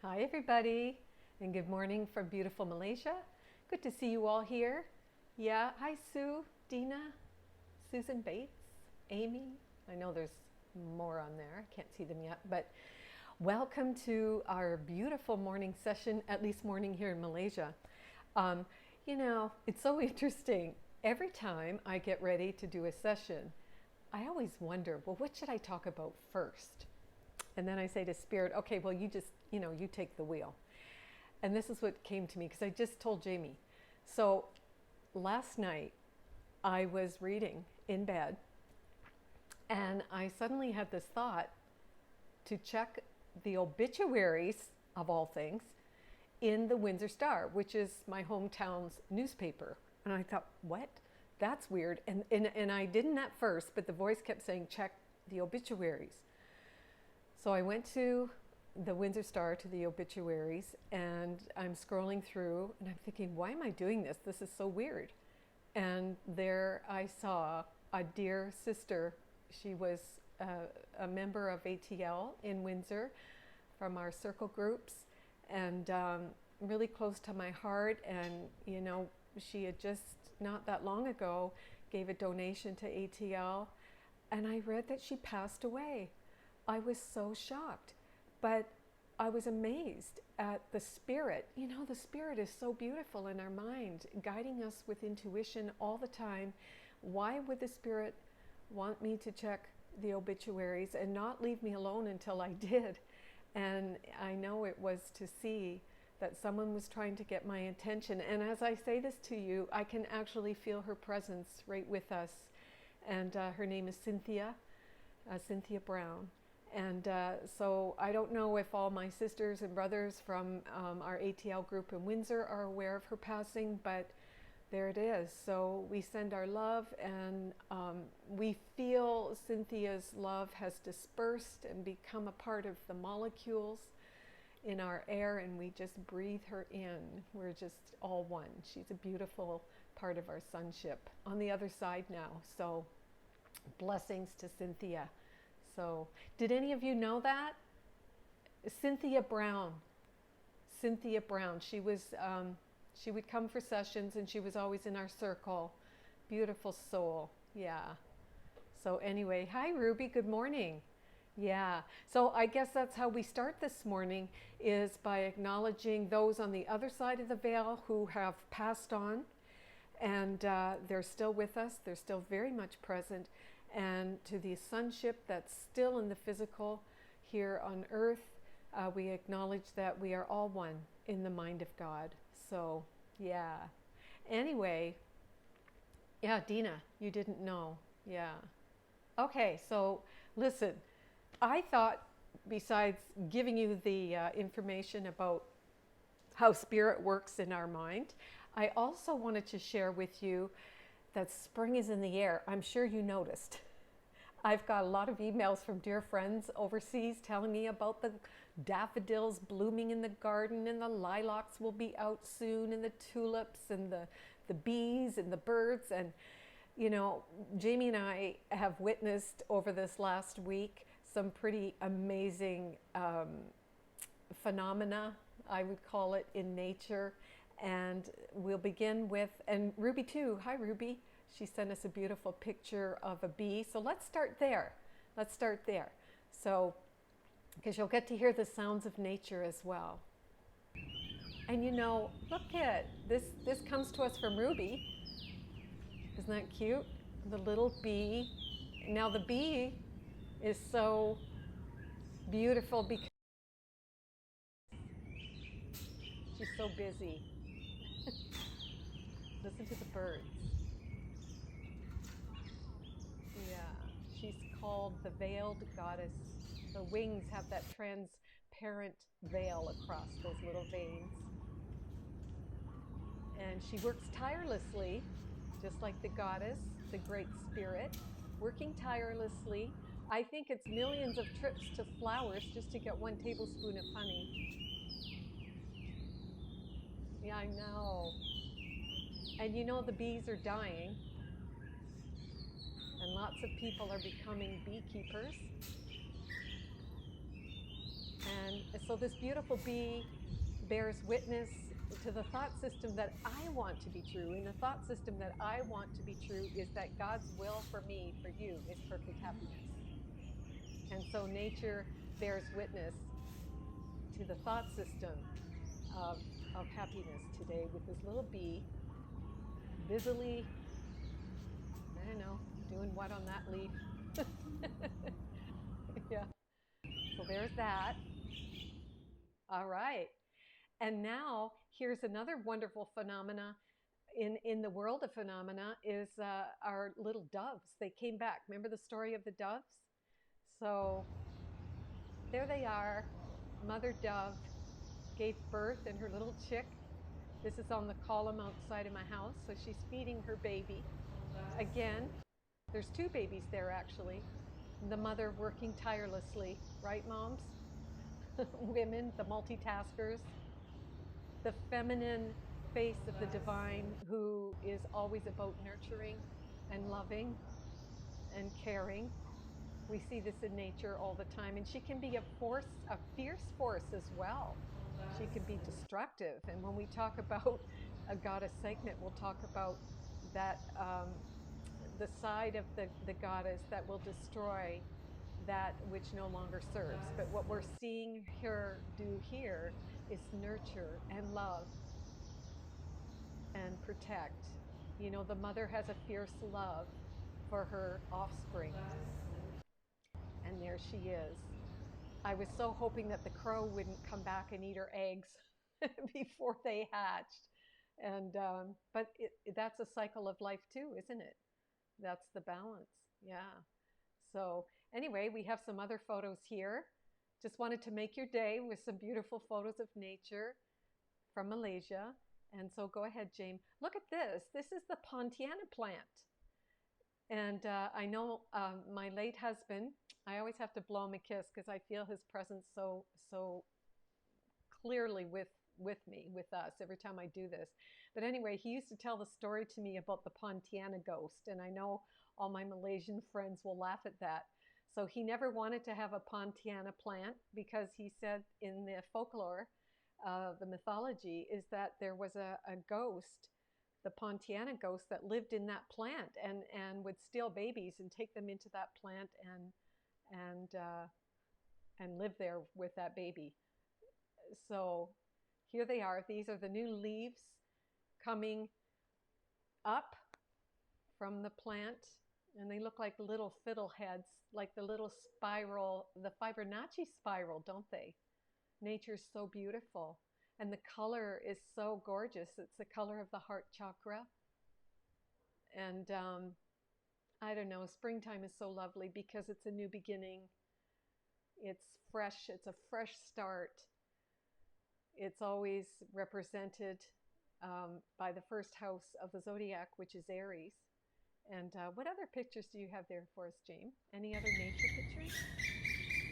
Hi, everybody, and good morning from beautiful Malaysia. Good to see you all here. Yeah, hi, Sue, Dina, Susan Bates, Amy. I know there's more on there. I can't see them yet, but welcome to our beautiful morning session, at least morning here in Malaysia. Um, it's so interesting. Every time I get ready to do a session, I always wonder, well, what should I talk about first? And then I say to Spirit, okay, well, you just, you take the wheel. And this is what came to me because I just told Jamie. So last night I was reading in bed and I suddenly had this thought to check the obituaries of all things in the Windsor Star, which is my hometown's newspaper. And I thought, what? That's weird. And I didn't at first, but the voice kept saying, check the obituaries. So I went to the Windsor Star, to the obituaries, and I'm scrolling through and I'm thinking, why am I doing this? This is so weird. And there I saw a dear sister. She was a member of ATL in Windsor from our circle groups, and really close to my heart. And she had just not that long ago gave a donation to ATL, and I read that she passed away. I was so shocked, but I was amazed at the Spirit. The Spirit is so beautiful in our mind, guiding us with intuition all the time. Why would the Spirit want me to check the obituaries and not leave me alone until I did? And I know it was to see that someone was trying to get my attention. And as I say this to you, I can actually feel her presence right with us. And her name is Cynthia Brown. And so I don't know if all my sisters and brothers from our ATL group in Windsor are aware of her passing, but there it is. So we send our love, and we feel Cynthia's love has dispersed and become a part of the molecules in our air, and we just breathe her in. We're just all one. She's a beautiful part of our sonship on the other side now. So blessings to Cynthia. So, did any of you know that? Cynthia Brown. Cynthia Brown. She would come for sessions, and she was always in our circle. Beautiful soul. Yeah. So anyway, hi Ruby. Good morning. Yeah. So I guess that's how we start this morning, is by acknowledging those on the other side of the veil who have passed on, and they're still with us. They're still very much present. And to the sonship that's still in the physical here on earth, we acknowledge that we are all one in the mind of God. So, yeah. Anyway, yeah, Dina, you didn't know. Yeah. Okay, so listen, I thought besides giving you the information about how spirit works in our mind, I also wanted to share with you that spring is in the air. I'm sure you noticed. I've got a lot of emails from dear friends overseas telling me about the daffodils blooming in the garden, and the lilacs will be out soon, and the tulips, and the bees and the birds. And Jamie and I have witnessed over this last week some pretty amazing phenomena, I would call it, in nature. And we'll begin with, and Ruby too. Hi, Ruby. She sent us a beautiful picture of a bee. So let's start there. So, because you'll get to hear the sounds of nature as well. And look at this. This comes to us from Ruby. Isn't that cute? The little bee. Now the bee is so beautiful because she's so busy. Listen to the birds. Yeah, she's called the veiled goddess. Her wings have that transparent veil across those little veins. And she works tirelessly, just like the goddess, the great spirit, working tirelessly. I think it's millions of trips to flowers just to get 1 tablespoon of honey. Yeah, I know. And the bees are dying, and lots of people are becoming beekeepers. And And so this beautiful bee bears witness to the thought system that I want to be true. And the thought system that I want to be true is that God's will for me, for you, is perfect happiness. And so nature bears witness to the thought system of happiness today with this little bee busily, I don't know, doing what on that leaf. Yeah. So there's that. All right. And now here's another wonderful phenomena in the world of phenomena is our little doves. They came back. Remember the story of the doves? So there they are. Mother dove gave birth and her little chick. This is on the column outside of my house. So she's feeding her baby. Again, there's two babies there actually. The mother working tirelessly, right, moms? Women, the multitaskers, the feminine face of the divine who is always about nurturing and loving and caring. We see this in nature all the time, and she can be a force, a fierce force as well. She can be destructive. And when we talk about a goddess Sekhmet, we'll talk about that the side of the goddess that will destroy that which no longer serves. But what we're seeing her do here is nurture and love and protect. You know, the mother has a fierce love for her offspring. And there she is. I was so hoping that the crow wouldn't come back and eat her eggs before they hatched. And but that's a cycle of life too, isn't it? That's the balance. Yeah. So anyway, we have some other photos here. Just wanted to make your day with some beautiful photos of nature from Malaysia. And so go ahead, James. Look at this. This is the Pontiana plant. And I know my late husband, I always have to blow him a kiss because I feel his presence so clearly with me, with us, every time I do this. But anyway, he used to tell the story to me about the Pontiana ghost. And I know all my Malaysian friends will laugh at that. So he never wanted to have a Pontiana plant because he said in the folklore, the mythology, is that there was a ghost, the Pontiana ghost, that lived in that plant and would steal babies and take them into that plant and live there with that baby. So here they are. These are the new leaves coming up from the plant, and they look like little fiddleheads, like the little spiral, the Fibonacci spiral, don't they? Nature's so beautiful. And the color is so gorgeous. It's the color of the heart chakra. And I don't know, springtime is so lovely because it's a new beginning. It's fresh. It's a fresh start. It's always represented by the first house of the zodiac, which is Aries. And what other pictures do you have there for us, James? Any other nature pictures?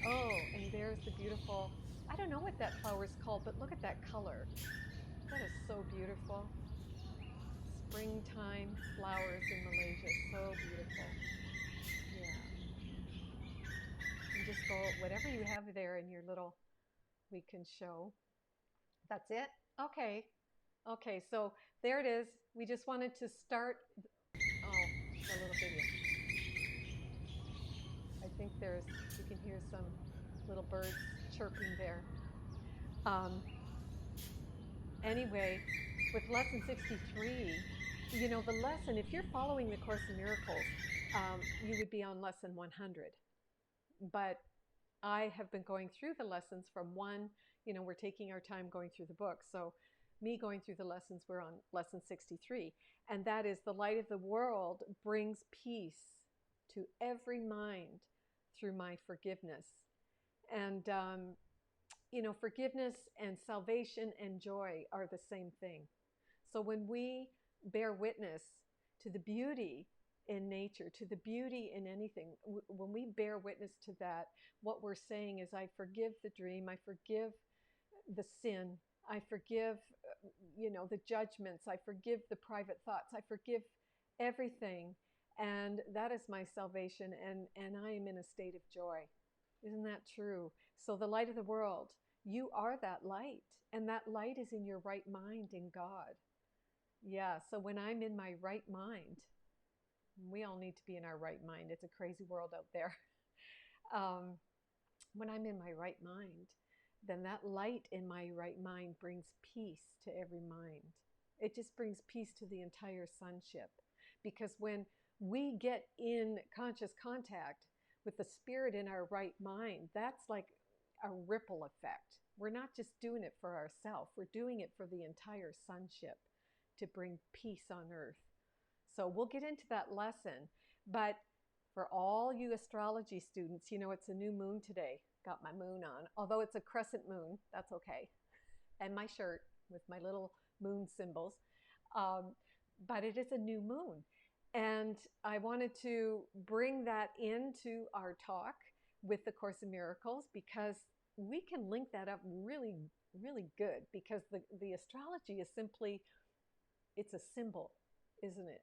Oh, and there's the beautiful, I don't know what that flower is called, but look at that color. That is so beautiful. Springtime flowers in Malaysia, so beautiful. Yeah. And just go, whatever you have there in your little, we can show. That's it? Okay. Okay, so there it is. We just wanted to start, oh, a little video. I think you can hear some little birds chirping there. Anyway, with lesson 63, you know, the lesson, if you're following the Course in Miracles, you would be on lesson 100. But I have been going through the lessons from one, you know, we're taking our time going through the book. So me going through the lessons, we're on lesson 63. And that is, the light of the world brings peace to every mind through my forgiveness. And, you know, forgiveness and salvation and joy are the same thing. So when we bear witness to the beauty in nature, to the beauty in anything, when we bear witness to that, what we're saying is, I forgive the dream, I forgive the sin, I forgive, you know, the judgments, I forgive the private thoughts, I forgive everything. And that is my salvation, and I am in a state of joy. Isn't that true? So the light of the world You are that light, and that light is in your right mind in God. Yeah, so when I'm in my right mind, we all need to be in our right mind. It's a crazy world out there. Um, when I'm in my right mind, then that light in my right mind brings peace to every mind. It just brings peace to the entire sonship. Because when we get in conscious contact with the spirit in our right mind, that's like a ripple effect. We're not just doing it for ourselves, we're doing it for the entire sonship to bring peace on earth. So we'll get into that lesson. But for all you astrology students, it's a new moon today. Got my moon on. Although it's a crescent moon, that's okay. And my shirt with my little moon symbols. Um, but it is a new moon. And I wanted to bring that into our talk with the Course in Miracles, because we can link that up really, really good, because the astrology is simply, it's a symbol, isn't it?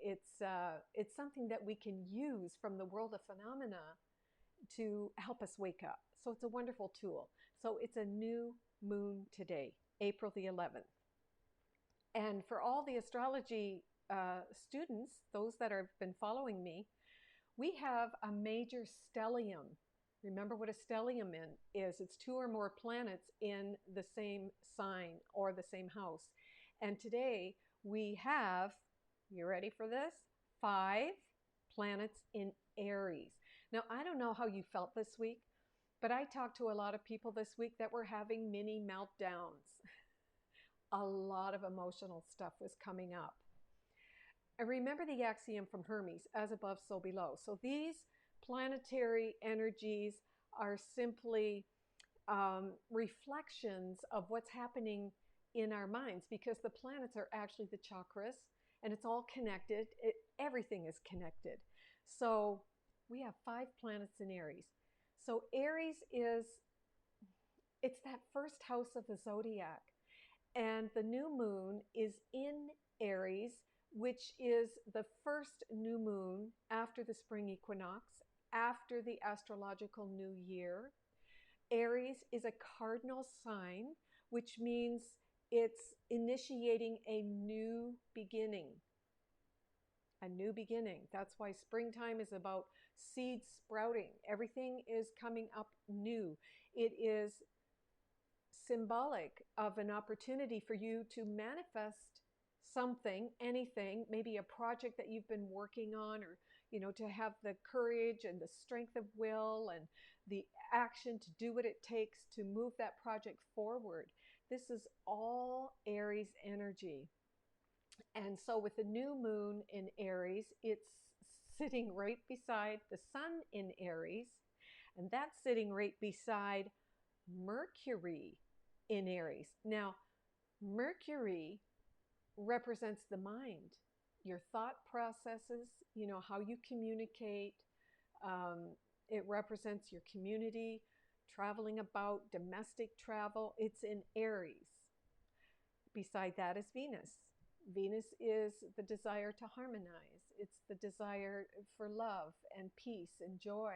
It's something that we can use from the world of phenomena to help us wake up. So it's a wonderful tool. So it's a new moon today, April the 11th. And for all the astrology students, those that have been following me, we have a major stellium. Remember what a stellium is? It's two or more planets in the same sign or the same house. And today we have, you ready for this? 5 planets in Aries. Now, I don't know how you felt this week, but I talked to a lot of people this week that were having mini meltdowns. A lot of emotional stuff was coming up. I remember the axiom from Hermes, as above, so below. So these planetary energies are simply reflections of what's happening in our minds, because the planets are actually the chakras, and it's all connected. Everything is connected. So we have 5 planets in Aries. So Aries it's that first house of the zodiac. And the new moon is in Aries, which is the first new moon after the spring equinox, after the astrological new year. Aries is a cardinal sign, which means it's initiating a new beginning. A new beginning. That's why springtime is about seeds sprouting. Everything is coming up new. It is symbolic of an opportunity for you to manifest something, anything, maybe a project that you've been working on, or to have the courage and the strength of will and the action to do what it takes to move that project forward. This is all Aries energy. And so with the new moon in Aries, it's sitting right beside the sun in Aries, and that's sitting right beside Mercury in Aries. Now, Mercury represents the mind, your thought processes, how you communicate. It represents your community, traveling about, domestic travel. It's in Aries. Beside that is Venus. Venus is the desire to harmonize. It's the desire for love and peace and joy.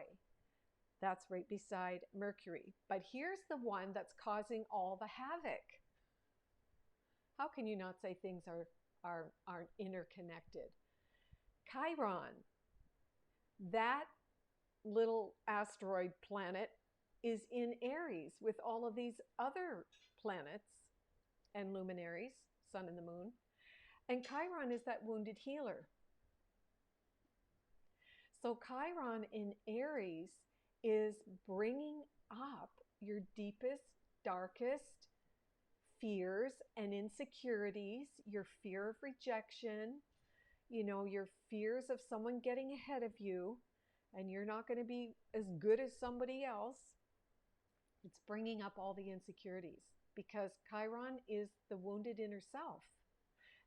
That's right beside Mercury. But here's the one that's causing all the havoc. How can you not say things are interconnected? Chiron, that little asteroid planet, is in Aries with all of these other planets and luminaries, sun and the moon. And Chiron is that wounded healer. So Chiron in Aries is bringing up your deepest, darkest fears and insecurities, your fear of rejection, your fears of someone getting ahead of you, and you're not going to be as good as somebody else. It's bringing up all the insecurities, because Chiron is the wounded inner self.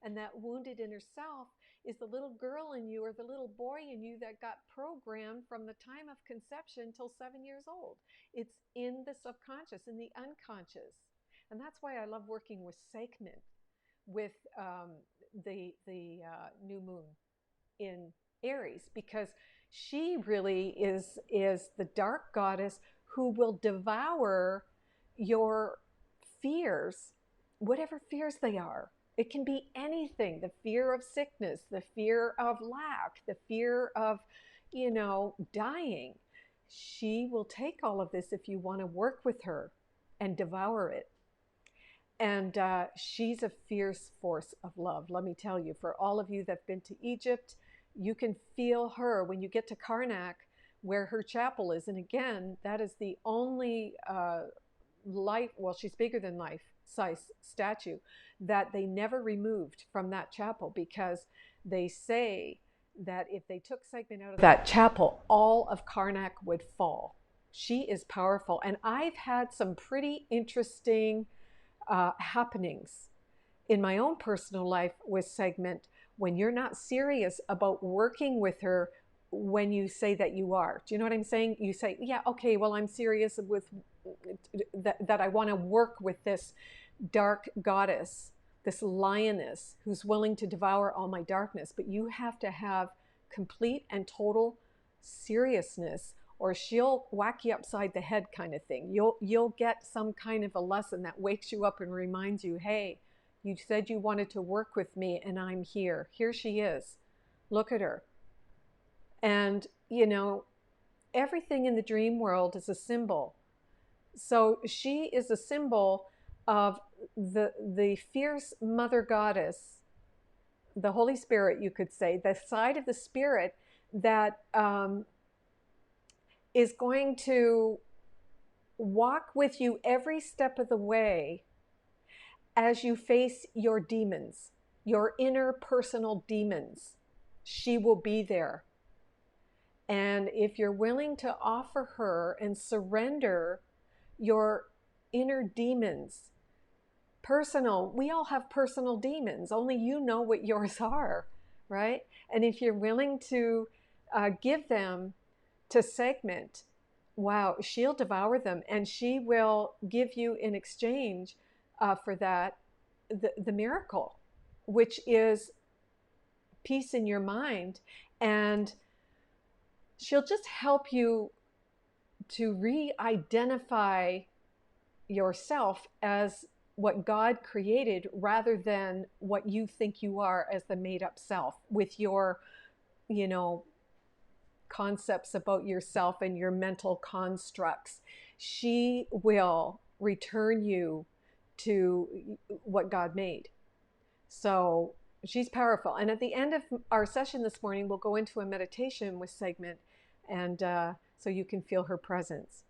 And that wounded inner self is the little girl in you or the little boy in you that got programmed from the time of conception till 7 years old. It's in the subconscious, in the unconscious. And that's why I love working with Sekhmet, with the new moon in Aries, because she really is the dark goddess who will devour your fears, whatever fears they are. It can be anything, the fear of sickness, the fear of lack, the fear of, dying. She will take all of this if you want to work with her and devour it. And she's a fierce force of love, let me tell you. For all of you that have been to Egypt, you can feel her when you get to Karnak, where her chapel is. And again, that is the only she's bigger than life size statue that they never removed from that chapel, because they say that if they took Sekhmet out of that chapel, all of Karnak would fall. She is powerful. And I've had some pretty interesting happenings in my own personal life with Sekhmet when you're not serious about working with her. When you say that you are, do you know what I'm saying? You say, yeah, okay, well, I'm serious with that I want to work with this dark goddess, this lioness who's willing to devour all my darkness. But you have to have complete and total seriousness, or she'll whack you upside the head kind of thing. You'll get some kind of a lesson that wakes you up and reminds you, hey, you said you wanted to work with me, and I'm here. Here she is. Look at her. And, everything in the dream world is a symbol. So she is a symbol of the fierce mother goddess, the Holy Spirit, you could say, the side of the spirit that is going to walk with you every step of the way as you face your demons, your inner personal demons. She will be there. And if you're willing to offer her and surrender your inner demons, we all have personal demons, only you know what yours are, right? And if you're willing to give them to Sekhmet, wow, she'll devour them, and she will give you in exchange for that the miracle, which is peace in your mind. And she'll just help you to re-identify yourself as what God created, rather than what you think you are as the made-up self, with your, concepts about yourself and your mental constructs. She will return you to what God made. So she's powerful. And at the end of our session this morning, we'll go into a meditation with Sekhmet, and so you can feel her presence.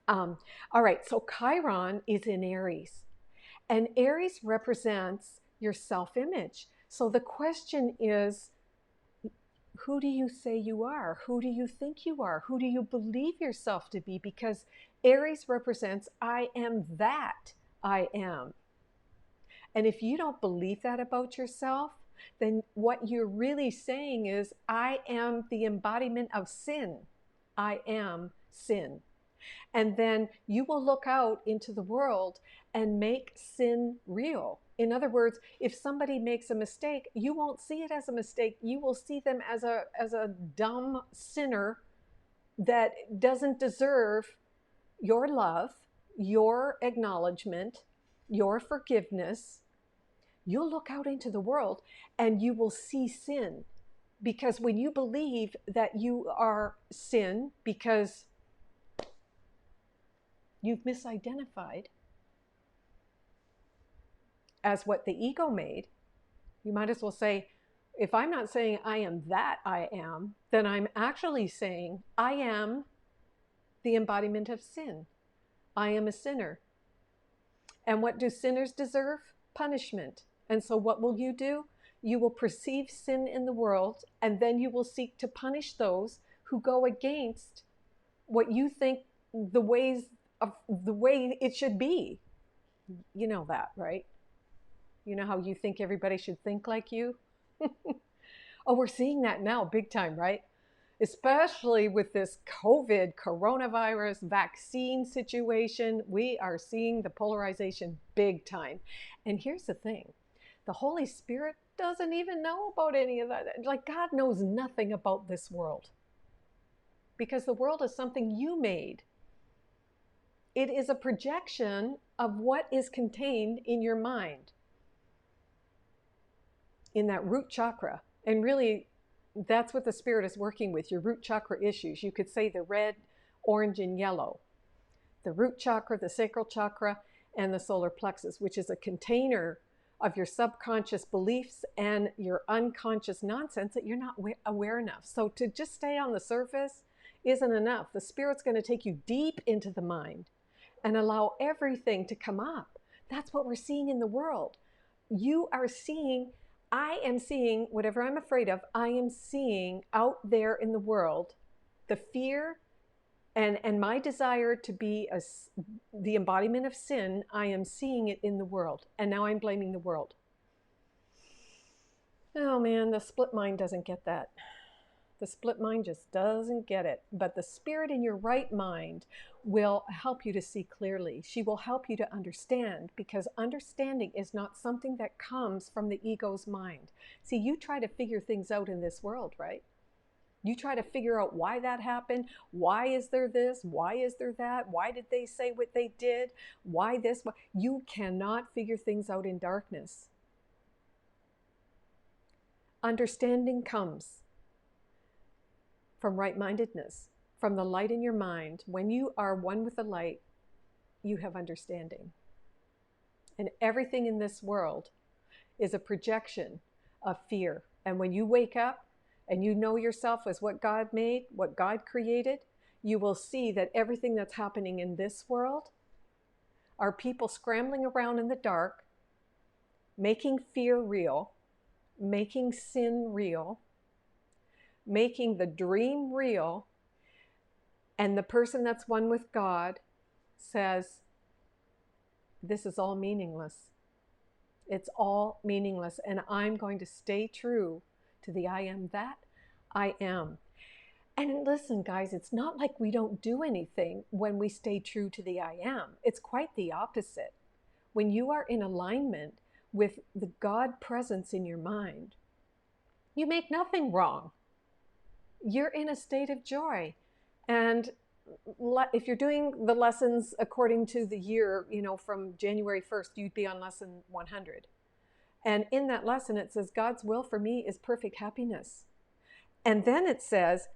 All right, so Chiron is in Aries, and Aries represents your self-image. So the question is, who do you say you are? Who do you think you are? Who do you believe yourself to be? Because Aries represents, I am that I am. And if you don't believe that about yourself, then what you're really saying is, I am the embodiment of sin. I am sin. And then you will look out into the world and make sin real. In other words, if somebody makes a mistake, you won't see it as a mistake. You will see them as a dumb sinner that doesn't deserve your love, your acknowledgement, your forgiveness. You'll look out into the world and you will see sin. Because when you believe that you are sin because you've misidentified as what the ego made, you might as well say, if I'm not saying I am that I am, then I'm actually saying I am the embodiment of sin. I am a sinner. And what do sinners deserve? Punishment. And so what will you do? You will perceive sin in the world, and then you will seek to punish those who go against what you think the way it should be. You know that, right? You know how you think everybody should think like you? Oh, we're seeing that now big time, right? Especially with this coronavirus vaccine situation, we are seeing the polarization big time. And here's the thing. The Holy Spirit doesn't even know about any of that. Like, God knows nothing about this world, because the world is something you made. It is a projection of what is contained in your mind, in that root chakra. And really, that's what the spirit is working with, your root chakra issues. You could say the red, orange, and yellow. The root chakra, the sacral chakra, and the solar plexus, which is a container of your subconscious beliefs and your unconscious nonsense that you're not aware enough. So to just stay on the surface isn't enough. The spirit's going to take you deep into the mind and allow everything to come up. That's what we're seeing in the world. You are seeing, I am seeing whatever I'm afraid of, I am seeing out there in the world the fear and my desire to be the embodiment of sin. I am seeing it in the world, and now I'm blaming the world. Oh man, the split mind doesn't get that. The split mind just doesn't get it. But the spirit in your right mind will help you to see clearly. She will help you to understand, because understanding is not something that comes from the ego's mind. See, you try to figure things out in this world, right? You try to figure out why that happened. Why is there this? Why is there that? Why did they say what they did? Why this? You cannot figure things out in darkness. Understanding comes from right-mindedness, from the light in your mind. When you are one with the light, you have understanding. And everything in this world is a projection of fear. And when you wake up and you know yourself as what God made, what God created, you will see that everything that's happening in this world are people scrambling around in the dark, making fear real, making sin real, making the dream real, and the person that's one with God says, this is all meaningless. It's all meaningless, and I'm going to stay true to the I am that I am. And listen, guys, it's not like we don't do anything when we stay true to the I am. It's quite the opposite. When you are in alignment with the God presence in your mind, you make nothing wrong. You're in a state of joy. And if you're doing the lessons according to the year, from January 1st, you'd be on lesson 100. And in that lesson, it says, God's will for me is perfect happiness. And then it says,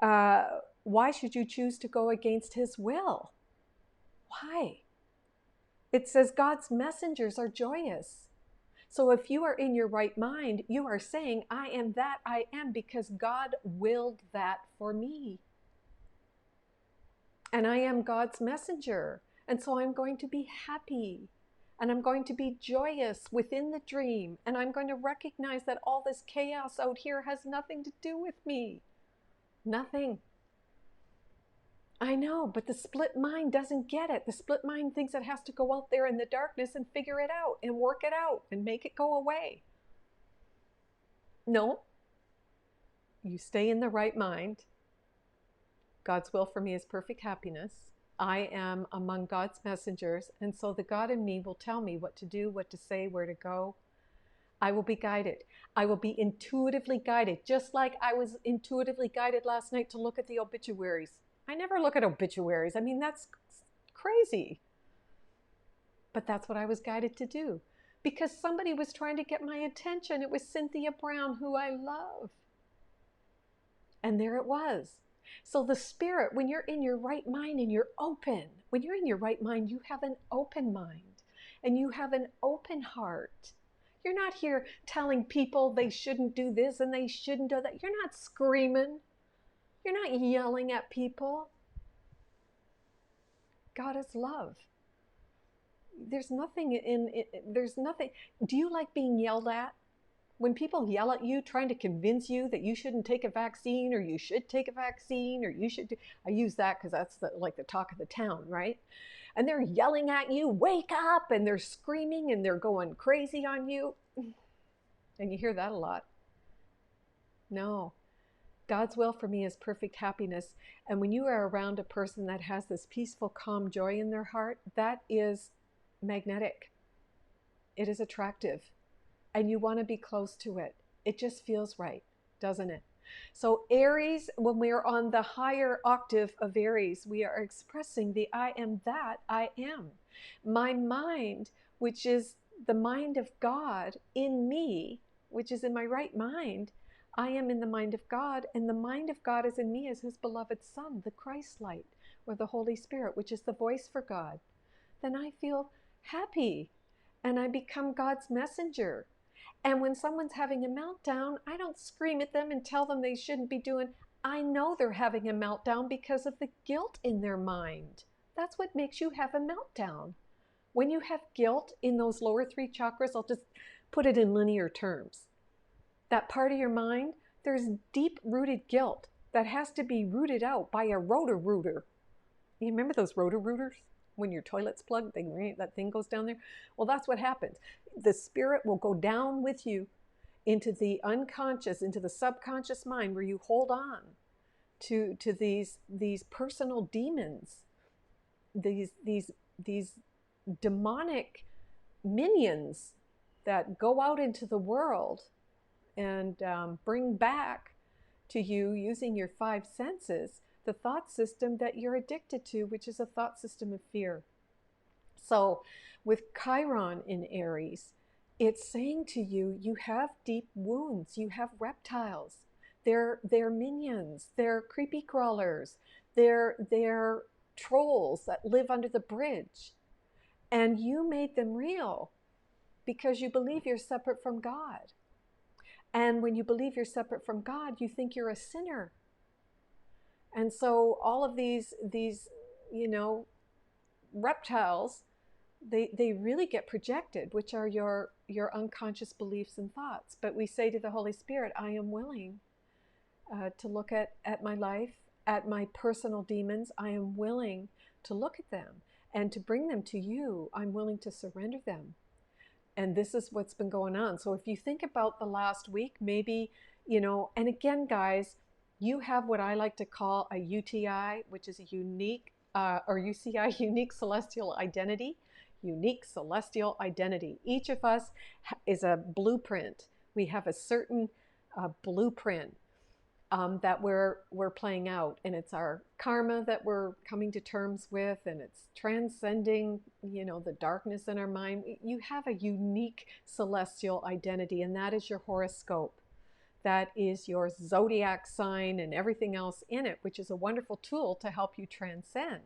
why should you choose to go against his will? Why? It says God's messengers are joyous. So if you are in your right mind, you are saying, I am that I am because God willed that for me. And I am God's messenger. And so I'm going to be happy. And I'm going to be joyous within the dream. And I'm going to recognize that all this chaos out here has nothing to do with me. Nothing. I know, but the split mind doesn't get it. The split mind thinks it has to go out there in the darkness and figure it out and work it out and make it go away. No. You stay in the right mind. God's will for me is perfect happiness. I am among God's messengers, and so the God in me will tell me what to do, what to say, where to go. I will be guided. I will be intuitively guided, just like I was intuitively guided last night to look at the obituaries. I never look at obituaries. I mean, that's crazy. But that's what I was guided to do because somebody was trying to get my attention. It was Cynthia Brown, who I love. And there it was. So the spirit, when you're in your right mind and you're open, when you're in your right mind, you have an open mind and you have an open heart. You're not here telling people they shouldn't do this and they shouldn't do that. You're not screaming. You're not yelling at people. God is love. There's nothing there's nothing. Do you like being yelled at? When people yell at you, trying to convince you that you shouldn't take a vaccine or you should take a vaccine or you should do, I use that because that's like the talk of the town, right? And they're yelling at you, wake up, and they're screaming and they're going crazy on you. And you hear that a lot. No. God's will for me is perfect happiness. And when you are around a person that has this peaceful, calm joy in their heart, that is magnetic. It is attractive. And you want to be close to it. It just feels right, doesn't it? So Aries, when we are on the higher octave of Aries, we are expressing the I am that I am. My mind, which is the mind of God in me, which is in my right mind, I am in the mind of God, and the mind of God is in me as his beloved Son, the Christ light, or the Holy Spirit, which is the voice for God. Then I feel happy and I become God's messenger. And when someone's having a meltdown, I don't scream at them and tell them they shouldn't be doing. I know they're having a meltdown because of the guilt in their mind. That's what makes you have a meltdown. When you have guilt in those lower three chakras, I'll just put it in linear terms. That part of your mind, there's deep-rooted guilt that has to be rooted out by a rotor-rooter. You remember those rotor-rooters? When your toilet's plugged, that thing goes down there. Well, that's what happens. The spirit will go down with you into the unconscious, into the subconscious mind, where you hold on to these personal demons, these demonic minions that go out into the world and bring back to you, using your five senses, the thought system that you're addicted to, which is a thought system of fear. So with Chiron in Aries, it's saying to you, you have deep wounds, you have reptiles. They're minions, they're creepy crawlers, they're trolls that live under the bridge. And you made them real because you believe you're separate from God. And when you believe you're separate from God, you think you're a sinner. And so all of these reptiles, they really get projected, which are your unconscious beliefs and thoughts. But we say to the Holy Spirit, I am willing to look at my life, at my personal demons. I am willing to look at them and to bring them to you. I'm willing to surrender them. And this is what's been going on. So if you think about the last week, maybe, and again, guys, you have what I like to call a UTI, which is a unique, or UCI, unique celestial identity. Unique celestial identity. Each of us is a blueprint. We have a certain blueprint that we're playing out, and it's our karma that we're coming to terms with, and it's transcending, the darkness in our mind. You have a unique celestial identity, and that is your horoscope. That is your zodiac sign and everything else in it, which is a wonderful tool to help you transcend.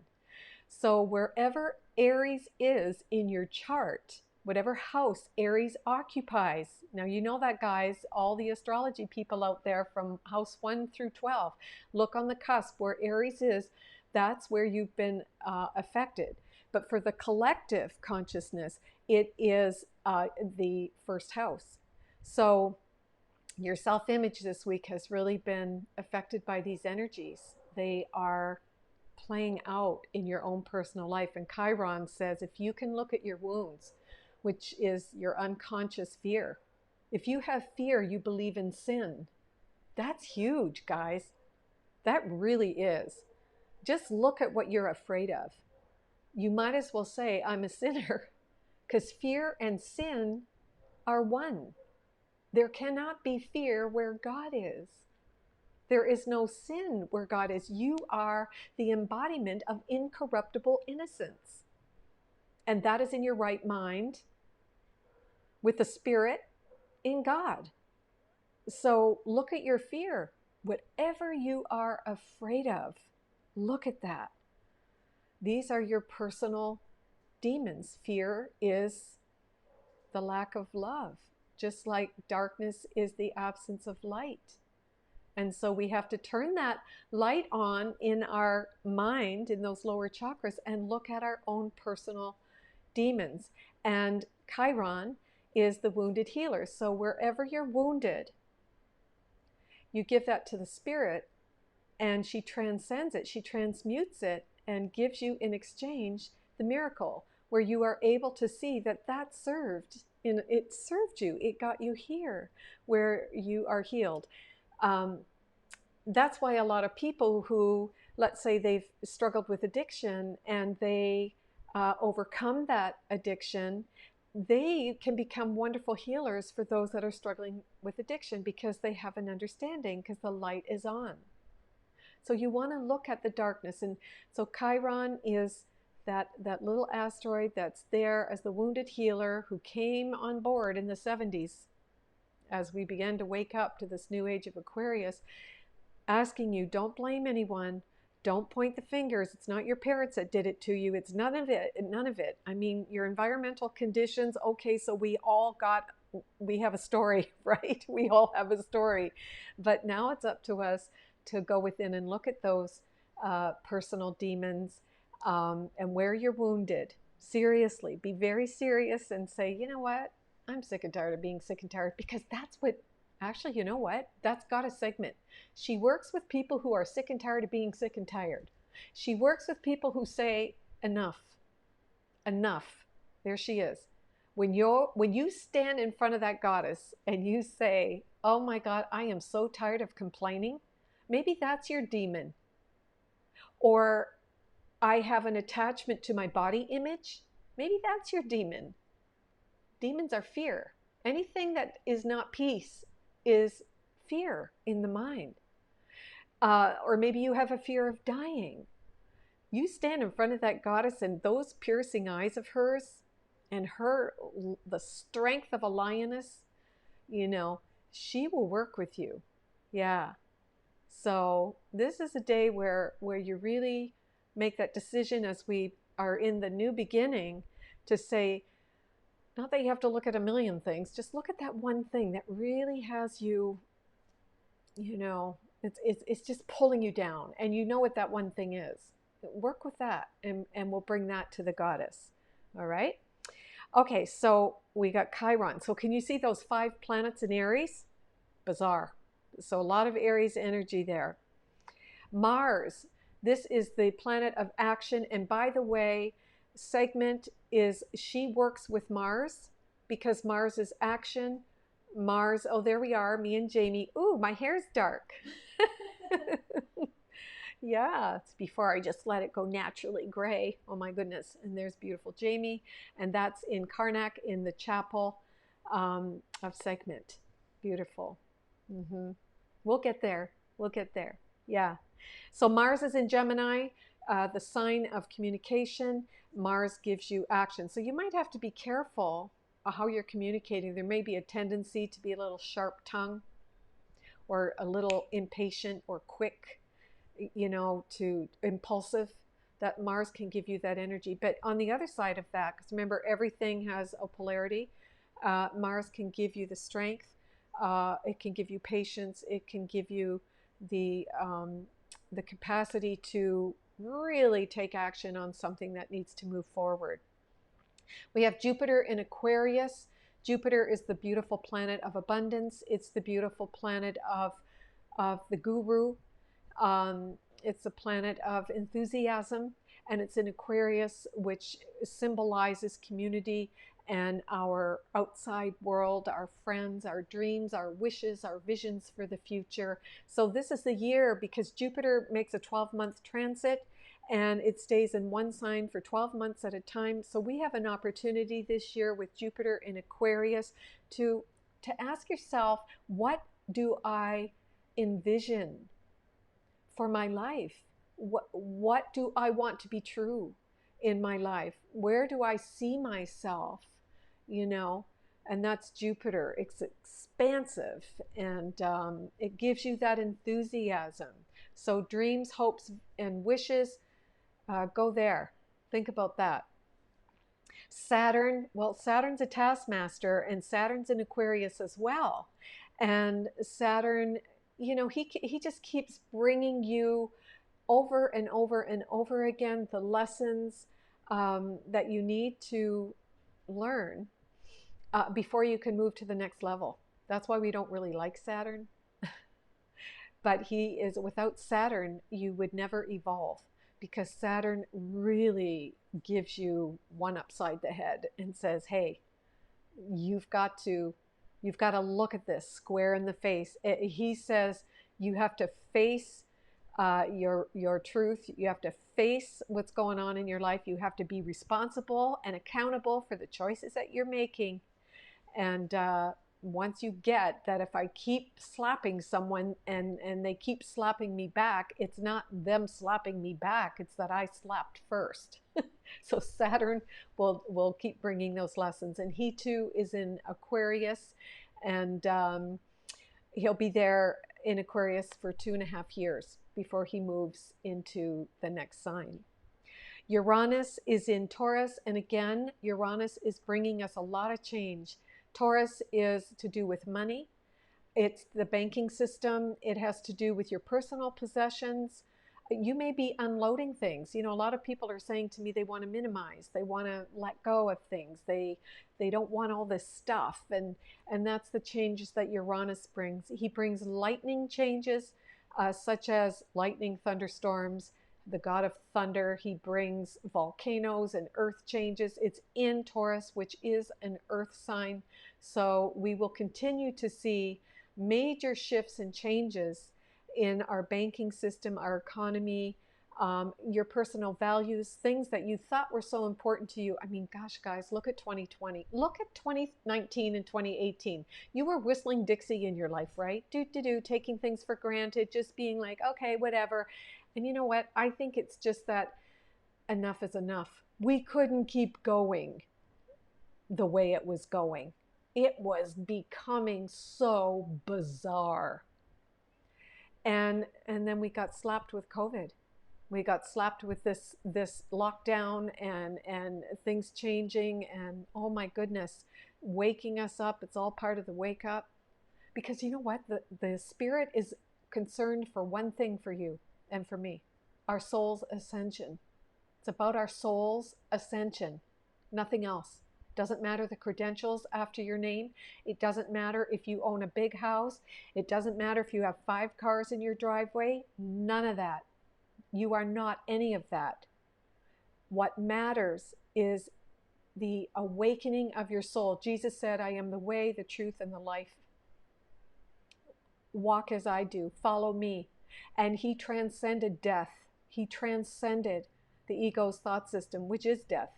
So wherever Aries is in your chart, whatever house Aries occupies, now you know that, guys, all the astrology people out there from house 1 through 12, look on the cusp where Aries is, that's where you've been affected. But for the collective consciousness, it is the first house. So your self-image this week has really been affected by these energies. They are playing out in your own personal life. And Chiron says, if you can look at your wounds, which is your unconscious fear. If you have fear, you believe in sin. That's huge, guys. That really is. Just look at what you're afraid of. You might as well say, I'm a sinner, because fear and sin are one. There cannot be fear where God is. There is no sin where God is. You are the embodiment of incorruptible innocence. And that is in your right mind with the Spirit in God. So look at your fear. Whatever you are afraid of, look at that. These are your personal demons. Fear is the lack of love, just like darkness is the absence of light. And so we have to turn that light on in our mind, in those lower chakras, and look at our own personal demons. And Chiron is the wounded healer. So wherever you're wounded, you give that to the Spirit, and she transcends it. She transmutes it and gives you in exchange the miracle, where you are able to see that that served. It served you. It got you here where you are healed. That's why a lot of people who, let's say they've struggled with addiction and they overcome that addiction, they can become wonderful healers for those that are struggling with addiction because they have an understanding, because the light is on. So you want to look at the darkness. And so Chiron is that little asteroid that's there as the wounded healer who came on board in the 70s as we began to wake up to this new age of Aquarius, asking you, don't blame anyone. Don't point the fingers. It's not your parents that did it to you. It's none of it. None of it. I mean, your environmental conditions. Okay, so we have a story, right? We all have a story. But now it's up to us to go within and look at those personal demons and where you're wounded. Seriously, be very serious and say, you know what? I'm sick and tired of being sick and tired, because that's what, actually, you know what? That's Goddess Sekhmet. She works with people who are sick and tired of being sick and tired. She works with people who say, enough, enough. There she is. When you stand in front of that goddess and you say, oh my God, I am so tired of complaining. Maybe that's your demon. Or I have an attachment to my body image. Maybe that's your demon. Demons are fear. Anything that is not peace is fear in the mind. Or maybe you have a fear of dying. You stand in front of that goddess and those piercing eyes of hers and the strength of a lioness, she will work with you. Yeah. So this is a day where you really make that decision, as we are in the new beginning, to say, not that you have to look at a million things, just look at that one thing that really has you, it's just pulling you down, and you know what that one thing is. Work with that, and we'll bring that to the goddess. All right? Okay, so we got Chiron. So can you see those 5 planets in Aries? Bizarre. So a lot of Aries energy there. Mars, this is the planet of action. And by the way, Sekhmet she works with Mars because Mars is action. Mars, oh, there we are, me and Jamie. Ooh, my hair's dark. Yeah, it's before I just let it go naturally gray. Oh my goodness. And there's beautiful Jamie. And that's in Karnak in the chapel of Sekhmet. Beautiful. We'll get there. We'll get there. Yeah. So Mars is in Gemini, the sign of communication. Mars gives you action. So you might have to be careful how you're communicating. There may be a tendency to be a little sharp tongue or a little impatient or quick, to impulsive. That Mars can give you that energy. But on the other side of that, because remember, everything has a polarity, Mars can give you the strength. It can give you patience. It can give you the capacity to really take action on something that needs to move forward. We have Jupiter in Aquarius. Jupiter is the beautiful planet of abundance. It's the beautiful planet of the guru. It's a planet of enthusiasm, and it's in Aquarius, which symbolizes community and our outside world, our friends, our dreams, our wishes, our visions for the future. So this is the year, because Jupiter makes a 12-month transit, and it stays in one sign for 12 months at a time. So we have an opportunity this year with Jupiter in Aquarius to ask yourself, what do I envision for my life? What do I want to be true in my life? Where do I see myself? And that's Jupiter. It's expansive, and it gives you that enthusiasm. So dreams, hopes, and wishes, go there. Think about that. Saturn, well, Saturn's a taskmaster, and Saturn's in Aquarius as well. And Saturn, he just keeps bringing you over and over and over again the lessons that you need to learn before you can move to the next level. That's why we don't really like Saturn. But without Saturn, you would never evolve, because Saturn really gives you one upside the head and says, hey, you've got to look at this square in the face. He says you have to face your truth. You have to face what's going on in your life. You have to be responsible and accountable for the choices that you're making. And once you get that, if I keep slapping someone and they keep slapping me back, it's not them slapping me back, it's that I slapped first. So Saturn will keep bringing those lessons. And he too is in Aquarius, and he'll be there in Aquarius for 2.5 years before he moves into the next sign. Uranus is in Taurus, and again, Uranus is bringing us a lot of change. Taurus is to do with money. It's the banking system. It has to do with your personal possessions. You may be unloading things. You know, a lot of people are saying to me they want to minimize. They want to let go of things. They don't want all this stuff. And that's the changes that Uranus brings. He brings lightning changes, such as lightning, thunderstorms, the god of thunder. He brings volcanoes and earth changes. It's in Taurus, which is an earth sign. So we will continue to see major shifts and changes in our banking system, our economy, your personal values, things that you thought were so important to you. I mean, gosh, guys, look at 2020. Look at 2019 and 2018. You were whistling Dixie in your life, right? Taking things for granted, just being like, okay, whatever. And you know what? I think it's just that enough is enough. We couldn't keep going the way it was going. It was becoming so bizarre. And then we got slapped with COVID. We got slapped with this lockdown and things changing, and oh my goodness, waking us up. It's all part of the wake up. Because you know what? The spirit is concerned for one thing for you and for me, our soul's ascension. It's about our soul's ascension, nothing else. Doesn't matter the credentials after your name. It doesn't matter if you own a big house. It doesn't matter if you have 5 cars in your driveway. None of that. You are not any of that. What matters is the awakening of your soul. Jesus said, I am the way, the truth, and the life. Walk as I do. Follow me. And he transcended death. He transcended the ego's thought system, which is death,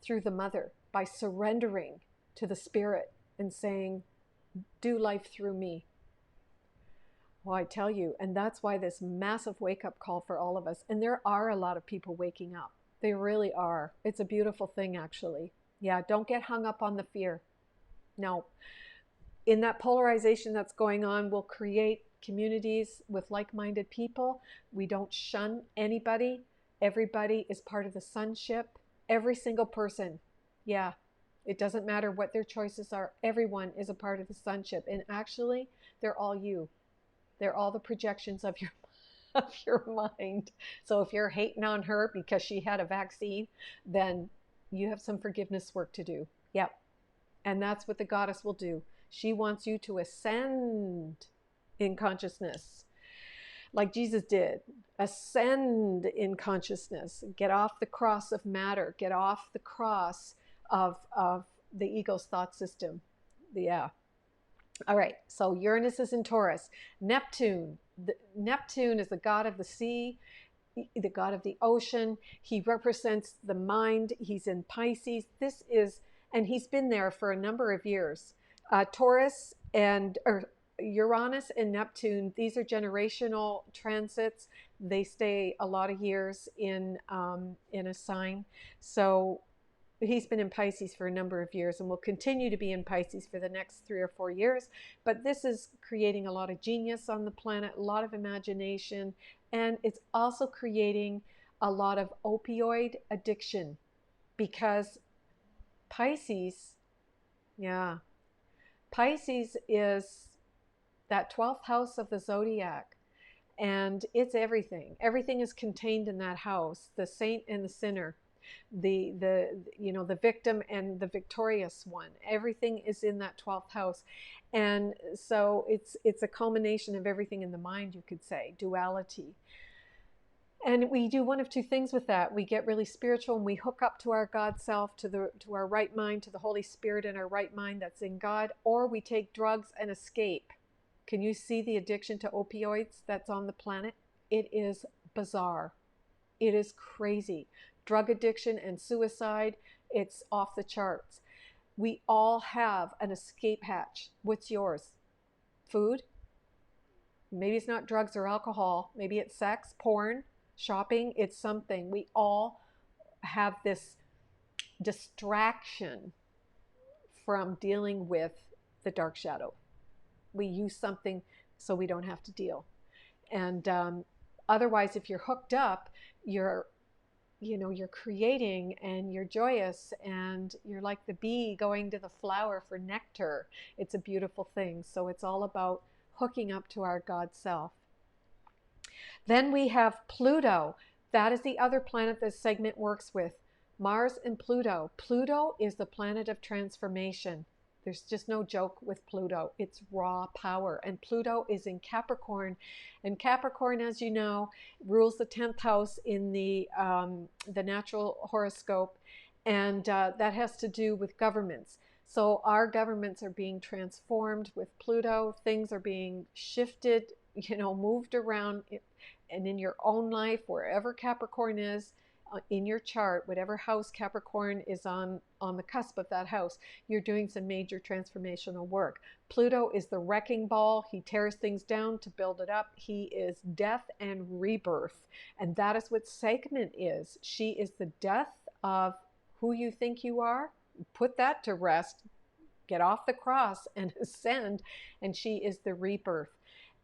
through the mother, by surrendering to the spirit and saying, do life through me. Well, I tell you, and that's why this massive wake-up call for all of us. And there are a lot of people waking up. They really are. It's a beautiful thing, actually. Yeah, don't get hung up on the fear. No. In that polarization that's going on, we'll create communities with like-minded people. We don't shun anybody. Everybody is part of the sonship. Every single person. Yeah, it doesn't matter what their choices are. Everyone is a part of the sonship. And actually, they're all you. They're all the projections of your mind. So if you're hating on her because she had a vaccine, then you have some forgiveness work to do. Yep. And that's what the goddess will do. She wants you to ascend in consciousness, like Jesus did. Ascend in consciousness. Get off the cross of matter. Get off the cross of the ego's thought system. Yeah. All right. So Uranus is in Taurus. Neptune. Neptune is the god of the sea, the god of the ocean. He represents the mind. He's in Pisces. And he's been there for a number of years. Taurus and Uranus and Neptune, these are generational transits. They stay a lot of years in a sign. So he's been in Pisces for a number of years and will continue to be in Pisces for the next 3 or 4 years. But this is creating a lot of genius on the planet, a lot of imagination, and it's also creating a lot of opioid addiction, because Pisces is that 12th house of the zodiac, and it's everything. Everything is contained in that house, the saint and the sinner, the victim and the victorious one. Everything is in that 12th house. And so it's a culmination of everything in the mind, you could say, duality. And we do one of two things with that. We get really spiritual and we hook up to our God self, to our right mind, to the Holy Spirit in our right mind that's in God, or we take drugs and escape. Can you see the addiction to opioids that's on the planet? it is bizarre. It is crazy. Drug addiction and suicide, it's off the charts. We all have an escape hatch. What's yours? Food? Maybe it's not drugs or alcohol. Maybe it's sex, porn, shopping. It's something. We all have this distraction from dealing with the dark shadow. We use something so we don't have to deal. And otherwise, if you're hooked up, you're creating and you're joyous and you're like the bee going to the flower for nectar. It's a beautiful thing. So it's all about hooking up to our God self. Then we have Pluto. That is the other planet this segment works with. Mars and Pluto. Pluto is the planet of transformation. There's just no joke with Pluto. It's raw power. And Pluto is in Capricorn. And Capricorn, as you know, rules the 10th house in the natural horoscope. And that has to do with governments. So our governments are being transformed with Pluto. Things are being shifted, moved around. And in your own life, wherever Capricorn is, in your chart, whatever house Capricorn is on the cusp of that house, you're doing some major transformational work. Pluto is the wrecking ball. He tears things down to build it up. He is death and rebirth. And that is what Sekhmet is. She is the death of who you think you are. Put that to rest. Get off the cross and ascend. And she is the rebirth.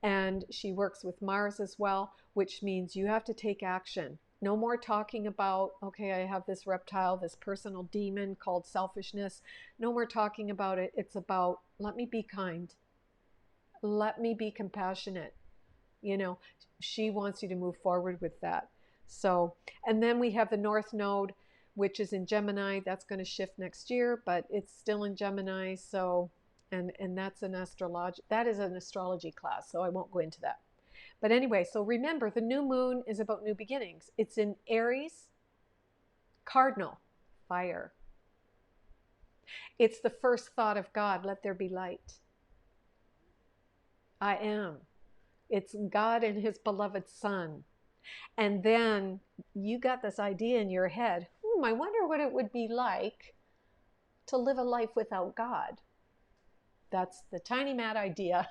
And she works with Mars as well, which means you have to take action. No more talking about, okay, I have this reptile, this personal demon called selfishness. No more talking about it. It's about, let me be kind. Let me be compassionate. She wants you to move forward with that. So, and then we have the North Node, which is in Gemini. That's going to shift next year, but it's still in Gemini. So, and that's an astrology class. So I won't go into that. But anyway, so remember, the new moon is about new beginnings. It's in Aries, cardinal, fire. It's the first thought of God, let there be light. I am. It's God and his beloved son. And then you got this idea in your head, I wonder what it would be like to live a life without God. That's the tiny mad idea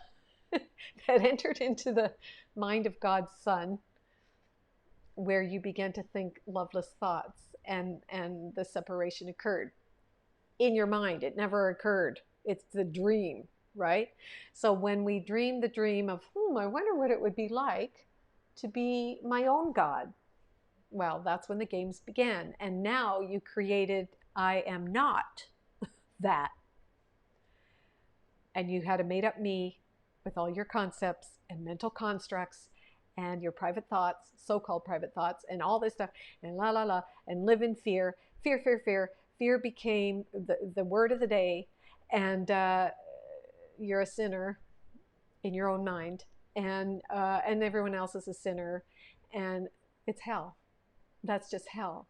that entered into the mind of God's son, where you began to think loveless thoughts, and the separation occurred in your mind. It never occurred. It's the dream, right? So when we dream the dream of, I wonder what it would be like to be my own God. Well, that's when the games began. And now you created, I am not that. And you had a made up me with all your concepts and mental constructs and your private thoughts, so-called private thoughts, and all this stuff, and and live in fear. Fear, fear, fear. Fear became the word of the day, and you're a sinner in your own mind, and everyone else is a sinner, and it's hell. That's just hell.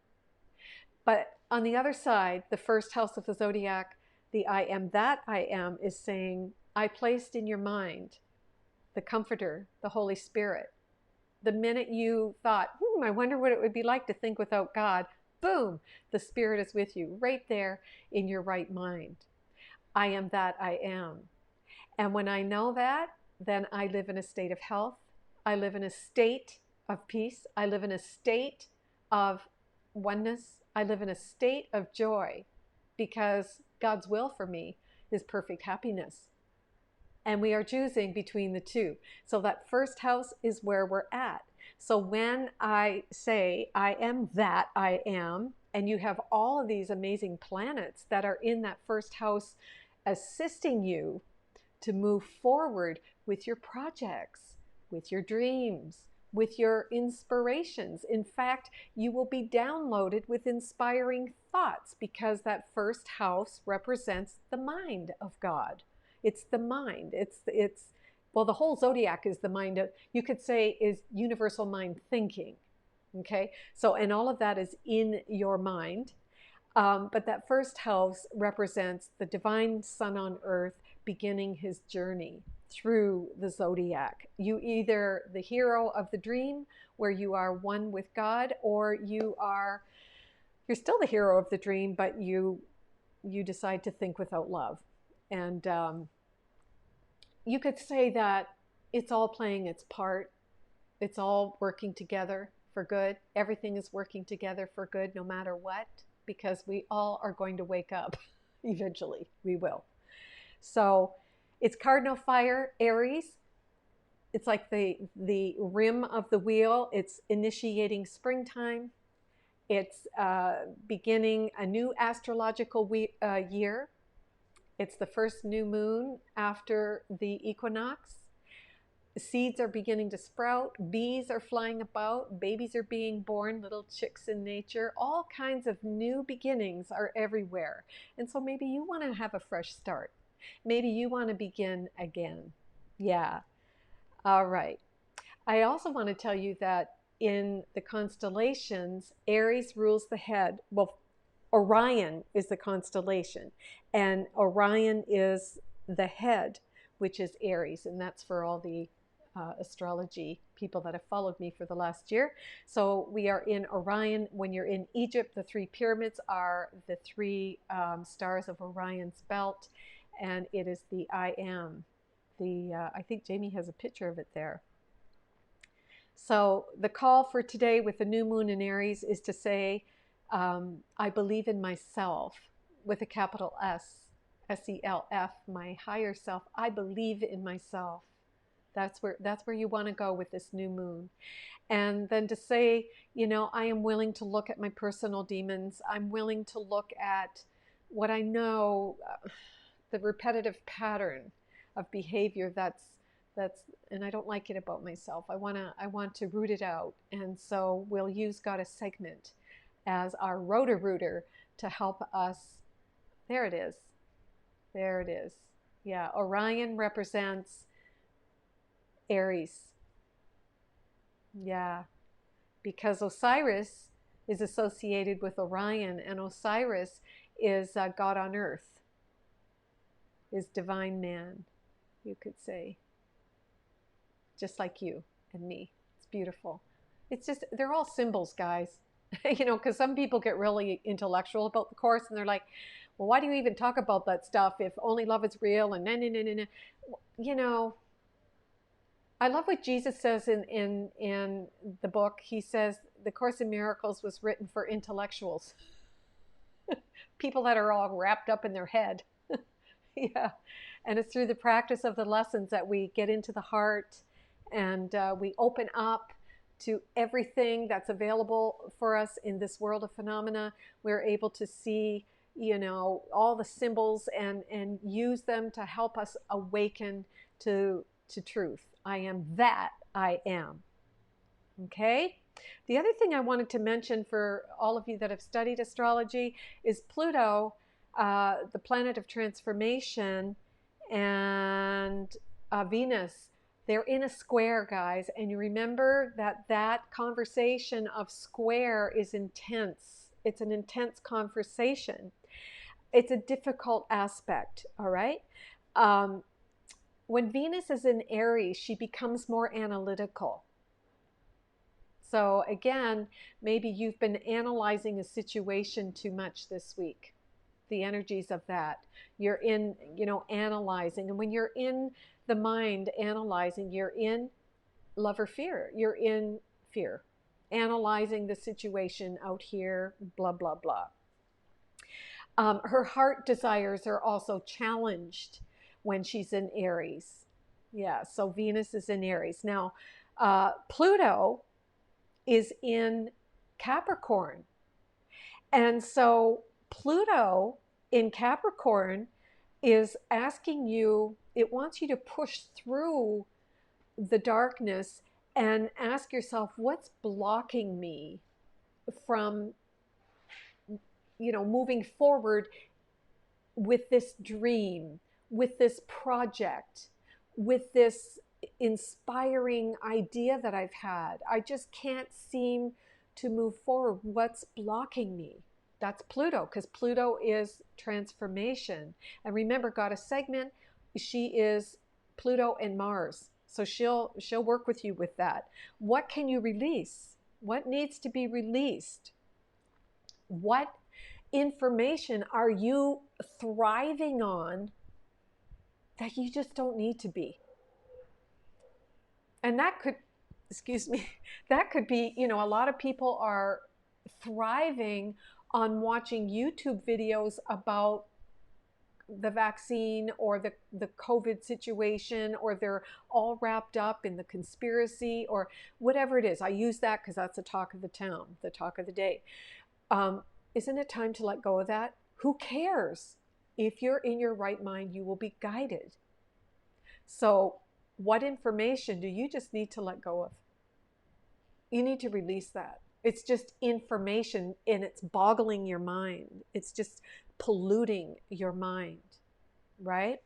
But on the other side, the first house of the zodiac, the I am that I am, is saying, I placed in your mind the Comforter, the Holy Spirit. The minute you thought, I wonder what it would be like to think without God, boom, the Spirit is with you right there in your right mind. I am that I am. And when I know that, then I live in a state of health. I live in a state of peace. I live in a state of oneness. I live in a state of joy, because God's will for me is perfect happiness. And we are choosing between the two. So that first house is where we're at. So when I say, I am that I am, and you have all of these amazing planets that are in that first house assisting you to move forward with your projects, with your dreams, with your inspirations. In fact, you will be downloaded with inspiring thoughts, because that first house represents the mind of God. It's the mind. Well, the whole zodiac is the mind of, you could say, is universal mind thinking. Okay? So, and all of that is in your mind. But that first house represents the divine sun on earth, beginning his journey through the zodiac. You either the hero of the dream, where you are one with God, or you're still the hero of the dream, but you decide to think without love. And you could say that it's all playing its part. It's all working together for good. Everything is working together for good no matter what, because we all are going to wake up. Eventually, we will. So it's cardinal fire, Aries. It's like the rim of the wheel. It's initiating springtime. It's beginning a new astrological year. It's the first new moon after the equinox. Seeds are beginning to sprout. Bees are flying about. Babies are being born, little chicks in nature. All kinds of new beginnings are everywhere. And so maybe you want to have a fresh start. Maybe you want to begin again. Yeah. All right. I also want to tell you that in the constellations, Aries rules the head. Well, Orion is the constellation, and Orion is the head, which is Aries, and that's for all the astrology people that have followed me for the last year. So we are in Orion. When you're in Egypt, the three pyramids are the three stars of Orion's belt, and it is the I am. I think Jamie has a picture of it there. So the call for today with the new moon in Aries is to say, I believe in myself with a capital S, S-E-L-F, my higher self. I believe in myself. That's where you want to go with this new moon. And then to say, I am willing to look at my personal demons. I'm willing to look at what I know, the repetitive pattern of behavior that's and I don't like it about myself. I want to root it out. And so we'll use Goddess Sekhmet as our rotor-rooter to help us. There it is. There it is. Yeah, Orion represents Aries. Yeah, because Osiris is associated with Orion, and Osiris is God on earth, is divine man, you could say. Just like you and me. It's beautiful. It's just, they're all symbols, guys. Because some people get really intellectual about the Course, and they're like, well, why do you even talk about that stuff if only love is real? And I love what Jesus says in the book. He says the Course in Miracles was written for intellectuals, people that are all wrapped up in their head. Yeah, and it's through the practice of the lessons that we get into the heart, and we open up to everything that's available for us in this world of phenomena. We're able to see, all the symbols and use them to help us awaken to truth. I am that I am. Okay? The other thing I wanted to mention for all of you that have studied astrology is Pluto, the planet of transformation, and Venus. They're in a square, guys, and you remember that conversation of square is intense. It's an intense conversation. It's a difficult aspect, all right? When Venus is in Aries, she becomes more analytical. So again, maybe you've been analyzing a situation too much this week. The energies of that. You're in, analyzing. And when you're in the mind analyzing, you're in love or fear. You're in fear. Analyzing the situation out here, blah, blah, blah. Her heart desires are also challenged when she's in Aries. Yeah, so Venus is in Aries. Now, Pluto is in Capricorn. And so Pluto in Capricorn is asking you, it wants you to push through the darkness and ask yourself, what's blocking me from, moving forward with this dream, with this project, with this inspiring idea that I've had? I just can't seem to move forward. What's blocking me? That's Pluto, because Pluto is transformation. And remember, Goddess Sekhmet she is Pluto and Mars. So she'll work with you with that. What can you release? What needs to be released? What information are you thriving on that you just don't need to be? And that could, excuse me, that could be, you know, a lot of people are thriving on watching YouTube videos about the vaccine or the COVID situation, or they're all wrapped up in the conspiracy or whatever it is. I use that because that's the talk of the town, the talk of the day. Isn't it time to let go of that? Who cares? If you're in your right mind, you will be guided. So what information do you just need to let go of? You need to release that. It's just information, and it's boggling your mind. It's just polluting your mind, right?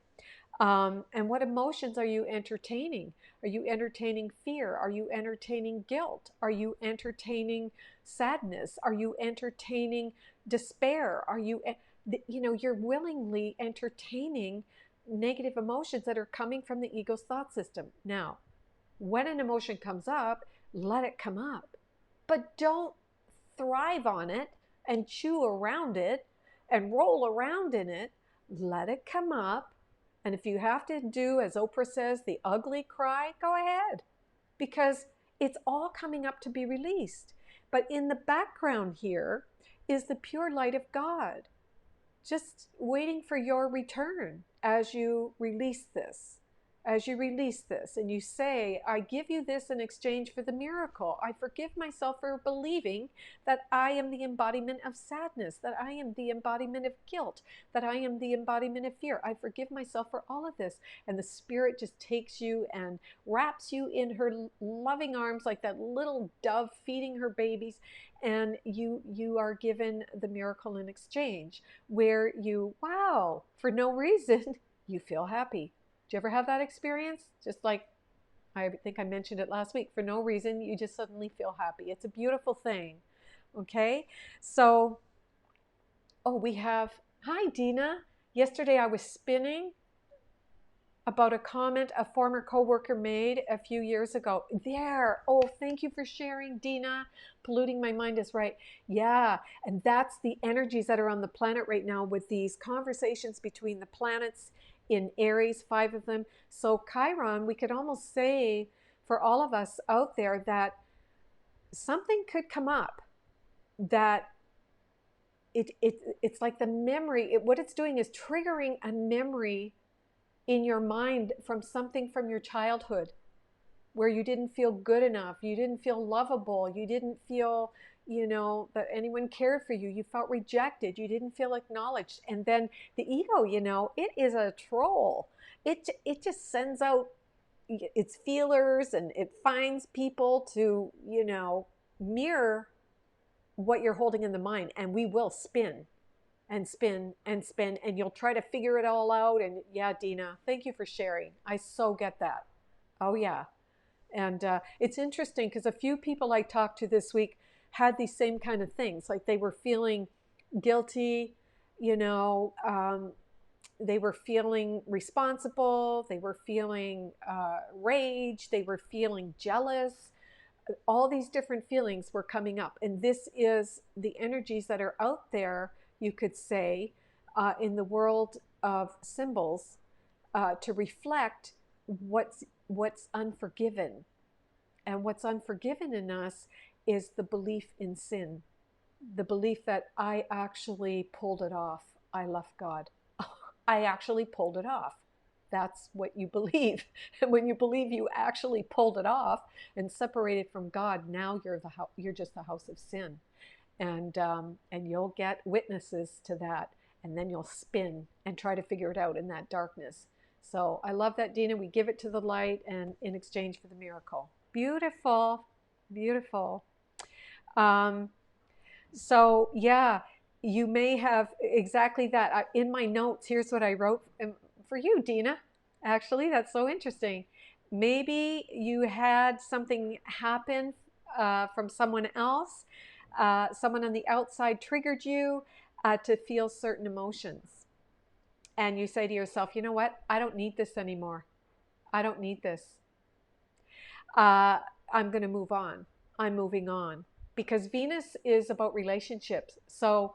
And what emotions are you entertaining? Are you entertaining fear? Are you entertaining guilt? Are you entertaining sadness? Are you entertaining despair? Are you, you know, you're willingly entertaining negative emotions that are coming from the ego's thought system. Now, when an emotion comes up, let it come up, but don't thrive on it and chew around it and roll around in it. Let it come up. And if you have to do, as Oprah says, the ugly cry, go ahead, because it's all coming up to be released. But in the background here is the pure light of God, just waiting for your return as you release this. As you release this and you say, I give you this in exchange for the miracle. I forgive myself for believing that I am the embodiment of sadness, that I am the embodiment of guilt, that I am the embodiment of fear. I forgive myself for all of this. And the Spirit just takes you and wraps you in her loving arms like that little dove feeding her babies. And you are given the miracle in exchange, where you, wow, for no reason, you feel happy. Do you ever have that experience? Just like, I think I mentioned it last week, for no reason, you just suddenly feel happy. It's a beautiful thing. Okay? So, oh, we have, hi, Dina. Yesterday I was spinning about a comment a former coworker made a few years ago. There. Oh, thank you for sharing, Dina. Polluting my mind is right. Yeah. And that's the energies that are on the planet right now, with these conversations between the planets in Aries, 5 of them. So Chiron, we could almost say for all of us out there that something could come up that it's like the memory, what it's doing is triggering a memory in your mind from something from your childhood, where you didn't feel good enough, you didn't feel lovable, you didn't feel, you know, that anyone cared for you, you felt rejected, you didn't feel acknowledged. And then the ego, you know, it is a troll. It just sends out its feelers, and it finds people to, you know, mirror what you're holding in the mind. And we will spin and spin and spin, and you'll try to figure it all out. And yeah, Dina, thank you for sharing. I so get that. Oh yeah. And it's interesting because a few people I talked to this week had these same kind of things. Like they were feeling guilty, you know, they were feeling responsible, they were feeling rage, they were feeling jealous. All these different feelings were coming up. And this is the energies that are out there, you could say, in the world of symbols, to reflect what's unforgiven. And what's unforgiven in us is the belief in sin, the belief that I actually pulled it off. I left God. I actually pulled it off. That's what you believe. And when you believe you actually pulled it off and separated from God, now you're just the house of sin. And you'll get witnesses to that. And then you'll spin and try to figure it out in that darkness. So I love that, Dina. We give it to the light, and in exchange for the miracle. Beautiful, beautiful. So yeah, you may have exactly that. In my notes, here's what I wrote for you, Dina. Actually, that's so interesting. Maybe you had something happen from someone else. Someone on the outside triggered you to feel certain emotions. and you say to yourself, you know what? I don't need this anymore. I don't need this. I'm going to move on. I'm moving on. Because Venus is about relationships. So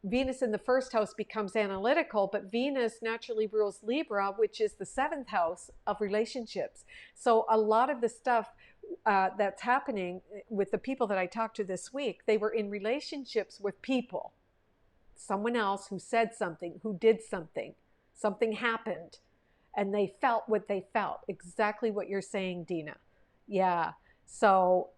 Venus in the first house becomes analytical, but Venus naturally rules Libra, which is the seventh house of relationships. So a lot of the stuff that's happening with the people that I talked to this week, they were in relationships with people. Someone else who said something, who did something, something happened, and they felt what they felt. Exactly what you're saying, Dina. Yeah. So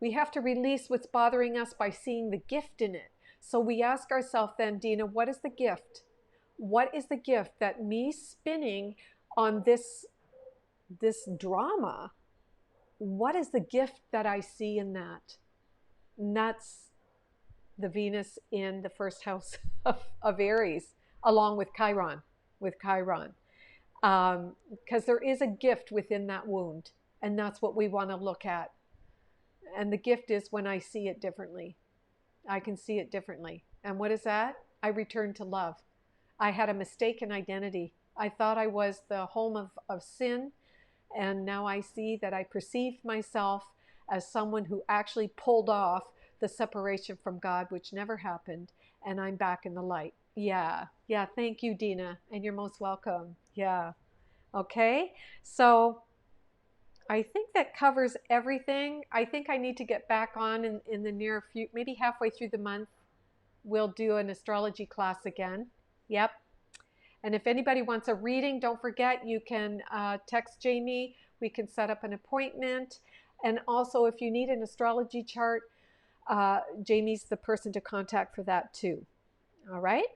we have to release what's bothering us by seeing the gift in it. So we ask ourselves then, Dina, what is the gift? What is the gift that me spinning on this drama, what is the gift that I see in that? And that's the Venus in the first house of Aries, along with Chiron, because there is a gift within that wound, and that's what we want to look at. And the gift is when I see it differently. I can see it differently. And what is that? I return to love. I had a mistaken identity. I thought I was the home of sin, and now I see that I perceived myself as someone who actually pulled off the separation from God, which never happened, and I'm back in the light. Yeah, thank you, Dina, and you're most welcome. Yeah, okay, so I think that covers everything. I think I need to get back on in the near future, maybe halfway through the month, we'll do an astrology class again. Yep. And if anybody wants a reading, don't forget, you can text Jamie. We can set up an appointment. And also, if you need an astrology chart, Jamie's the person to contact for that too. All right?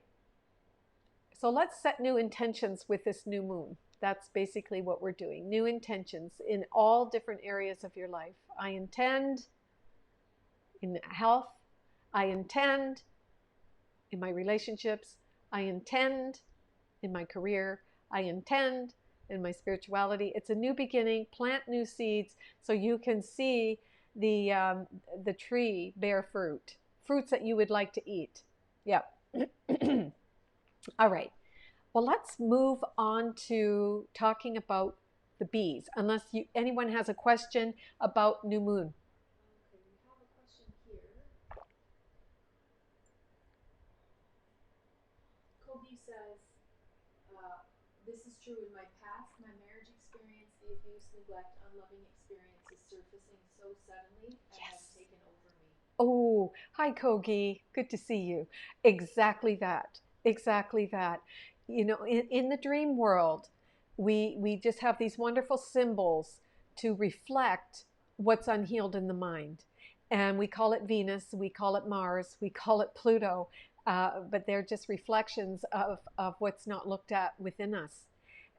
So let's set new intentions with this new moon. That's basically what we're doing. New intentions in all different areas of your life. I intend in health. I intend in my relationships. I intend in my career. I intend in my spirituality. It's a new beginning. Plant new seeds so you can see the tree bear fruits that you would like to eat. Yeah. All right. Well, let's move on to talking about the bees, unless anyone has a question about new moon. Okay, we have a question here. Kobe says, this is true in my past, my marriage experience, the abuse, neglect, unloving experience is surfacing so suddenly and has taken over me. Oh, hi, Kogi. Good to see you. Exactly that. Exactly that. You know, in the dream world, we just have these wonderful symbols to reflect what's unhealed in the mind. And we call it Venus, we call it Mars, we call it Pluto, but they're just reflections of what's not looked at within us.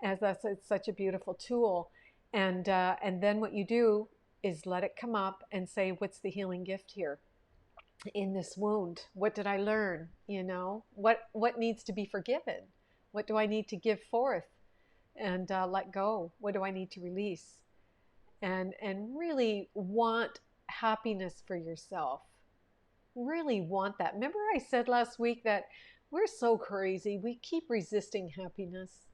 As that's it's such a beautiful tool. And then what you do is let it come up and say, what's the healing gift here? In this wound, what did I learn? You know, what needs to be forgiven? What do I need to give forth and let go? What do I need to release? And really want happiness for yourself. Really want that. Remember I said last week that we're so crazy. We keep resisting happiness.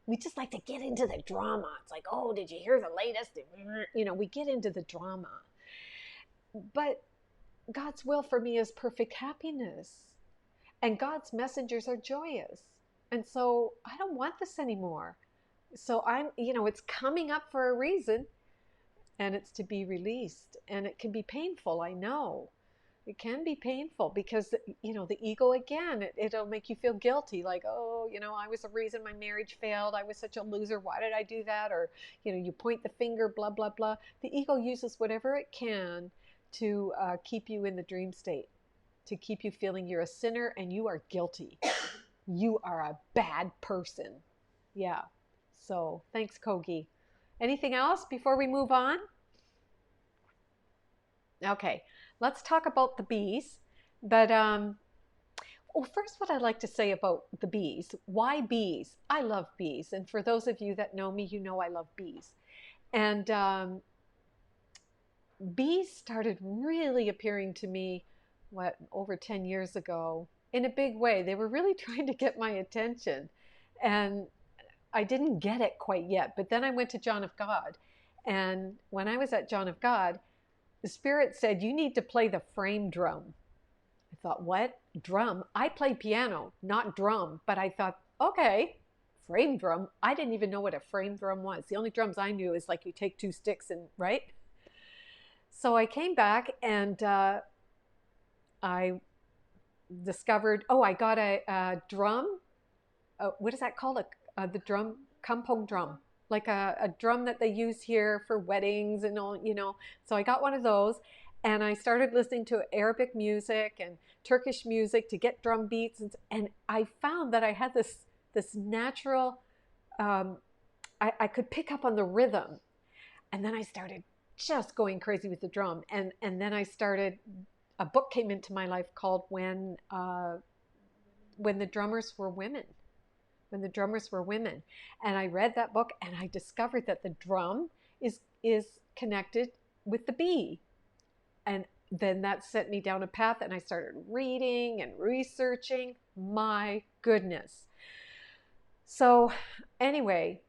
We just like to get into the drama. It's like, oh, did you hear the latest? You know, we get into the drama. But God's will for me is perfect happiness. And God's messengers are joyous. And so I don't want this anymore. So it's coming up for a reason, and it's to be released. And it can be painful, I know. It can be painful because, the ego, again, it'll make you feel guilty. Like, oh, I was the reason my marriage failed. I was such a loser. Why did I do that? Or, you point the finger, blah, blah, blah. The ego uses whatever it can to keep you in the dream state, to keep you feeling you're a sinner and you are guilty. You are a bad person. Yeah. So thanks, Kogi. Anything else before we move on? Okay, let's talk about the bees. But first, what I'd like to say about the bees. Why bees? I love bees. And for those of you that know me, you know I love bees. And bees started really appearing to me, over 10 years ago. in a big way. They were really trying to get my attention. And I didn't get it quite yet. But then I went to John of God. And when I was at John of God, the Spirit said, you need to play the frame drum. I thought, what? Drum? I play piano, not drum. But I thought, okay, frame drum. I didn't even know what a frame drum was. The only drums I knew is like you take two sticks and, right? So I came back and I discovered, I got a drum. What is that called? The drum, kampong drum, like a drum that they use here for weddings and all, So I got one of those, and I started listening to Arabic music and Turkish music to get drum beats, and I found that I had this natural, I could pick up on the rhythm, and then I started just going crazy with the drum, and then I started. A book came into my life called When the Drummers Were Women. When the Drummers Were Women. And I read that book and I discovered that the drum is connected with the bee. And then that set me down a path, and I started reading and researching. My goodness. So anyway,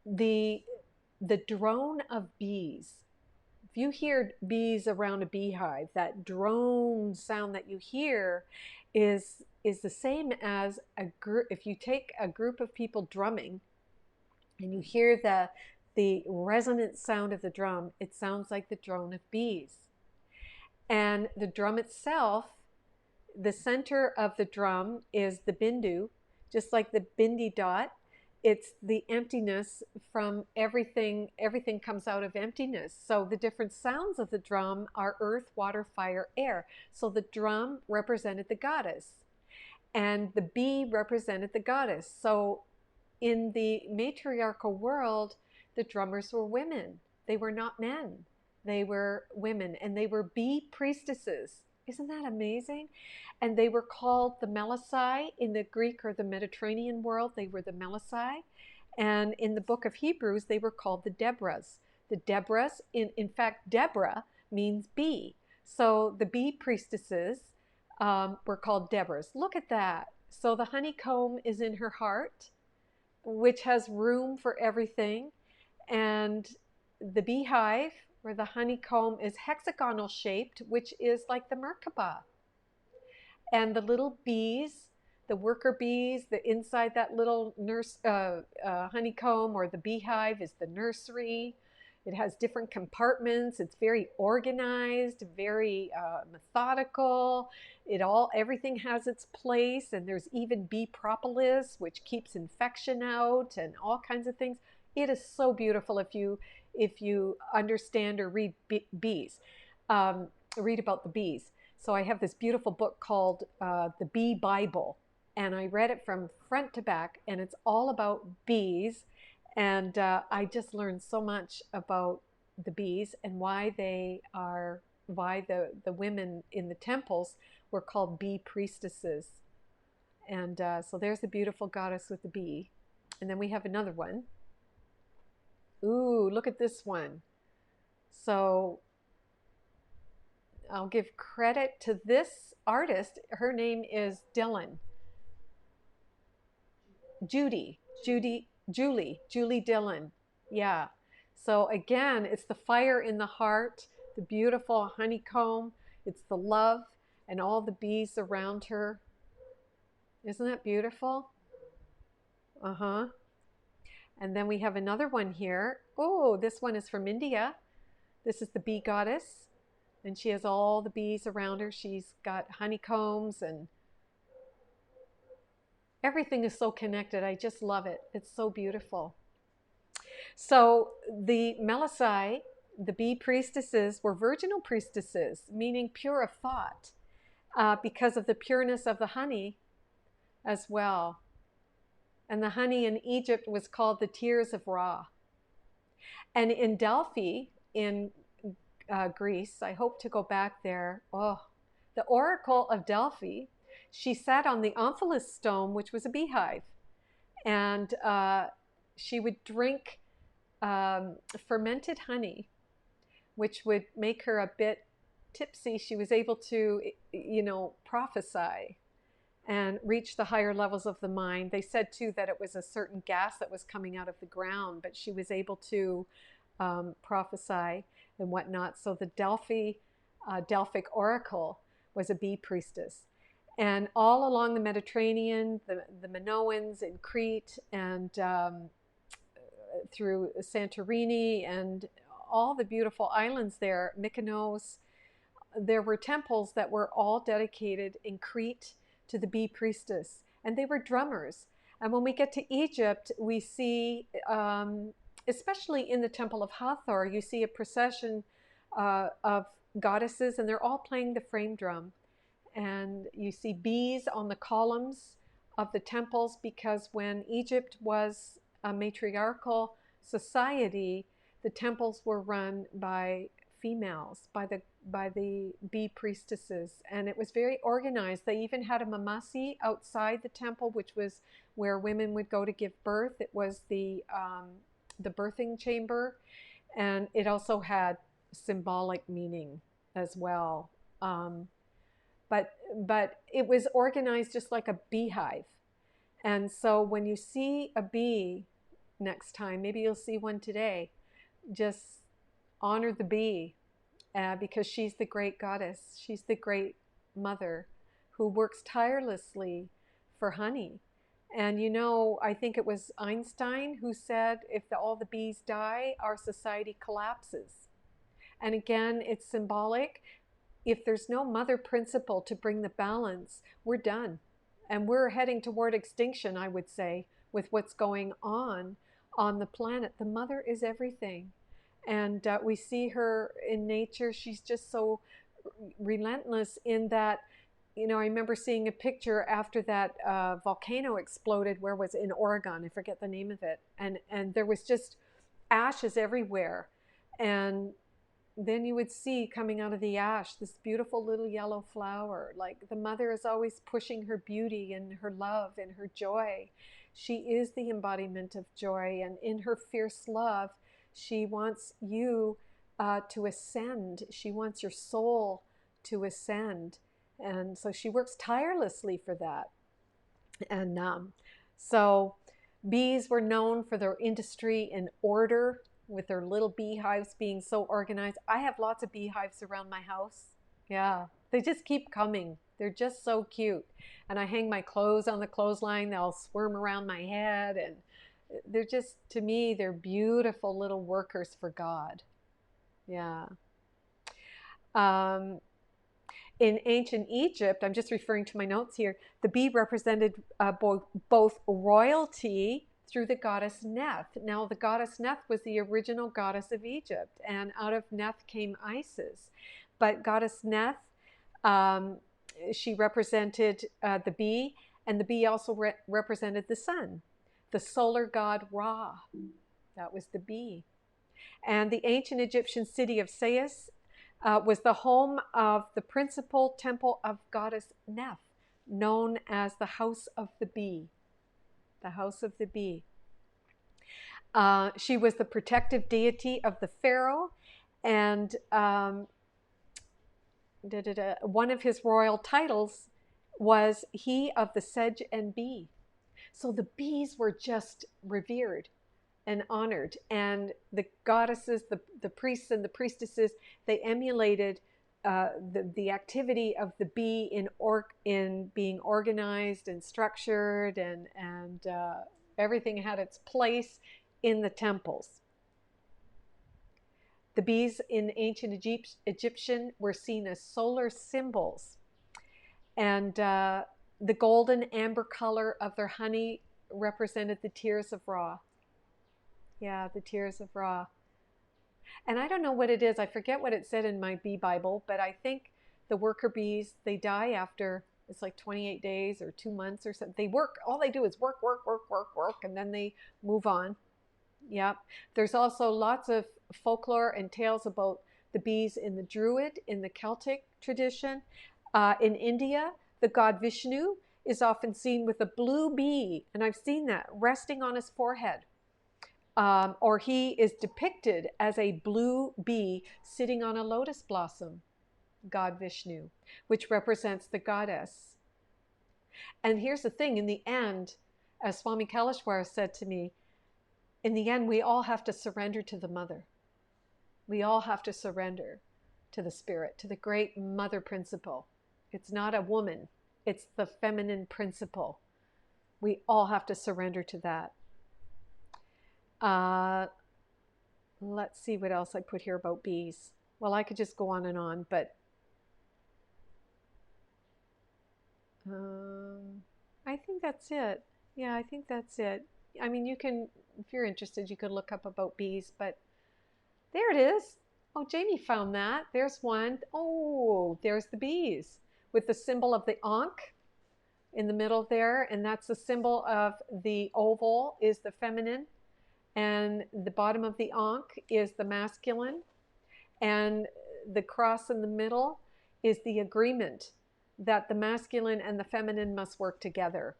the drone of bees. If you hear bees around a beehive, that drone sound that you hear is the same as if you take a group of people drumming and you hear the resonant sound of the drum, it sounds like the drone of bees. And the drum itself, the center of the drum is the bindu, just like the bindi dot. It's the emptiness from everything. Everything comes out of emptiness. So the different sounds of the drum are earth, water, fire, air. So the drum represented the goddess, and the bee represented the goddess. So in the matriarchal world, the drummers were women. They were not men. They were women, and they were bee priestesses. Isn't that amazing? And they were called the Melisai in the Greek or the Mediterranean world. They were the Melisai. And in the book of Hebrews, they were called the Deborahs. The Deborahs, in fact, Deborah means bee. So the bee priestesses were called Deborahs. Look at that. So the honeycomb is in her heart, which has room for everything. And the beehive, where the honeycomb is hexagonal shaped, which is like the Merkaba. And the little bees, the worker bees, the inside that little honeycomb or the beehive is the nursery. It has different compartments. It's very organized, very methodical. Everything has its place, and there's even bee propolis, which keeps infection out, and all kinds of things. It is so beautiful if you understand or read bees, read about the bees. So I have this beautiful book called The Bee Bible, and I read it from front to back, and it's all about bees. And I just learned so much about the bees and why the women in the temples were called bee priestesses. And so there's the beautiful goddess with the bee. And then we have another one. Ooh, look at this one. So I'll give credit to this artist. Her name is Julie Dillon. Yeah. So again, it's the fire in the heart, the beautiful honeycomb. It's the love and all the bees around her. Isn't that beautiful? Uh-huh. And then we have another one here. Oh, this one is from India. This is the bee goddess. And she has all the bees around her. She's got honeycombs, and everything is so connected. I just love it. It's so beautiful. So the Melisai, the bee priestesses, were virginal priestesses, meaning pure of thought, because of the pureness of the honey as well. And the honey in Egypt was called the tears of Ra. And in Delphi, in Greece, I hope to go back there. Oh, the Oracle of Delphi, she sat on the Omphalos stone, which was a beehive. And she would drink fermented honey, which would make her a bit tipsy. She was able to, prophesy. and reach the higher levels of the mind. They said too that it was a certain gas that was coming out of the ground, but she was able to prophesy and whatnot. So the Delphic oracle was a bee priestess. And all along the Mediterranean, the Minoans in Crete, and through Santorini and all the beautiful islands there, Mykonos, there were temples that were all dedicated in Crete to the bee priestess, and they were drummers. And when we get to Egypt, we see, especially in the Temple of Hathor, you see a procession of goddesses, and they're all playing the frame drum. And you see bees on the columns of the temples, because when Egypt was a matriarchal society, the temples were run by females, by the bee priestesses, and it was very organized. They even had a mamasi outside the temple, which was where women would go to give birth. It was the birthing chamber, and it also had symbolic meaning as well. But it was organized just like a beehive. And so when you see a bee next time, maybe you'll see one today, just honor the bee, because she's the great goddess. She's the great mother who works tirelessly for honey. And you know, I think it was Einstein who said, if all the bees die, our society collapses. And again, it's symbolic. If there's no mother principle to bring the balance, we're done. And we're heading toward extinction, I would say, with what's going on the planet. The mother is everything. And we see her in nature. She's just so relentless in that, you know, I remember seeing a picture after that volcano exploded. Where was it? In Oregon? I forget the name of it. And there was just ashes everywhere. And then you would see coming out of the ash this beautiful little yellow flower. Like, the mother is always pushing her beauty and her love and her joy. She is the embodiment of joy, and in her fierce love, she wants you to ascend. She wants your soul to ascend. And so she works tirelessly for that. And so bees were known for their industry and order, with their little beehives being so organized. I have lots of beehives around my house. Yeah, they just keep coming. They're just so cute. And I hang my clothes on the clothesline. They'll swarm around my head. And they're just, to me, they're beautiful little workers for God. Yeah. In ancient Egypt, I'm just referring to my notes here, the bee represented both royalty through the goddess Neith. Now, the goddess Neith was the original goddess of Egypt, and out of Neith came Isis. But goddess Neith, she represented the bee, and the bee also represented the sun. The solar god Ra, that was the bee. And the ancient Egyptian city of Sais was the home of the principal temple of goddess Neith, known as the House of the Bee. The House of the Bee. She was the protective deity of the pharaoh, and one of his royal titles was he of the sedge and bee. So the bees were just revered and honored, and the goddesses, the priests and the priestesses, they emulated the activity of the bee in being organized and structured, and everything had its place in the temples. The bees in ancient Egyptian were seen as solar symbols, and the golden amber color of their honey represented the tears of Ra. Yeah, the tears of Ra. And I don't know what it is. I forget what it said in my bee Bible, but I think the worker bees, they die after, it's like 28 days or 2 months or something. They work, all they do is work, and then they move on. Yep. There's also lots of folklore and tales about the bees in the Druid, in the Celtic tradition. In India, the god Vishnu is often seen with a blue bee, and I've seen that, resting on his forehead. Or he is depicted as a blue bee sitting on a lotus blossom, god Vishnu, which represents the goddess. And here's the thing, in the end, as Swami Kaleshwar said to me, in the end, we all have to surrender to the mother. We all have to surrender to the spirit, to the great mother principle. It's not a woman, it's the feminine principle. We all have to surrender to that. Let's see what else I put here about bees. Well, I could just go on, but I think that's it. Yeah, I think that's it. I mean, you can, if you're interested, you could look up about bees, but there it is. Oh, Jamie found that. There's one. Oh, there's the bees with the symbol of the Ankh in the middle there, and that's the symbol of the oval is the feminine, and the bottom of the Ankh is the masculine, and the cross in the middle is the agreement that the masculine and the feminine must work together.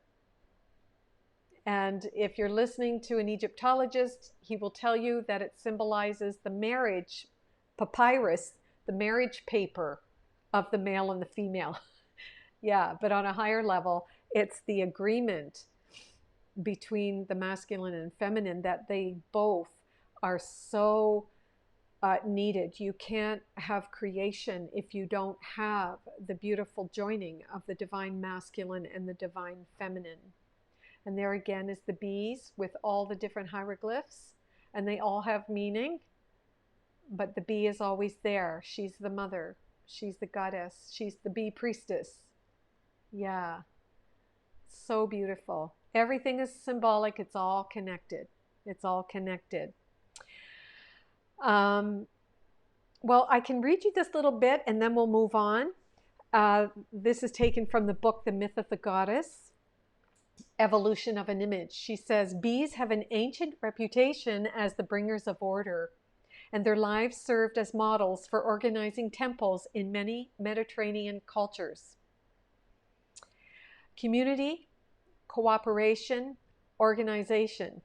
And if you're listening to an Egyptologist, he will tell you that it symbolizes the marriage papyrus, the marriage paper of the male and the female. Yeah, but on a higher level, it's the agreement between the masculine and feminine that they both are so needed. You can't have creation if you don't have the beautiful joining of the divine masculine and the divine feminine. And there again is the bees with all the different hieroglyphs, and they all have meaning, but the bee is always there. She's the mother, she's the goddess, she's the bee priestess. Yeah, so beautiful. Everything is symbolic. It's all connected. It's all connected. Well, I can read you this little bit and then we'll move on. This is taken from the book, The Myth of the Goddess, Evolution of an Image. She says, bees have an ancient reputation as the bringers of order, and their lives served as models for organizing temples in many Mediterranean cultures. Community, cooperation, organization,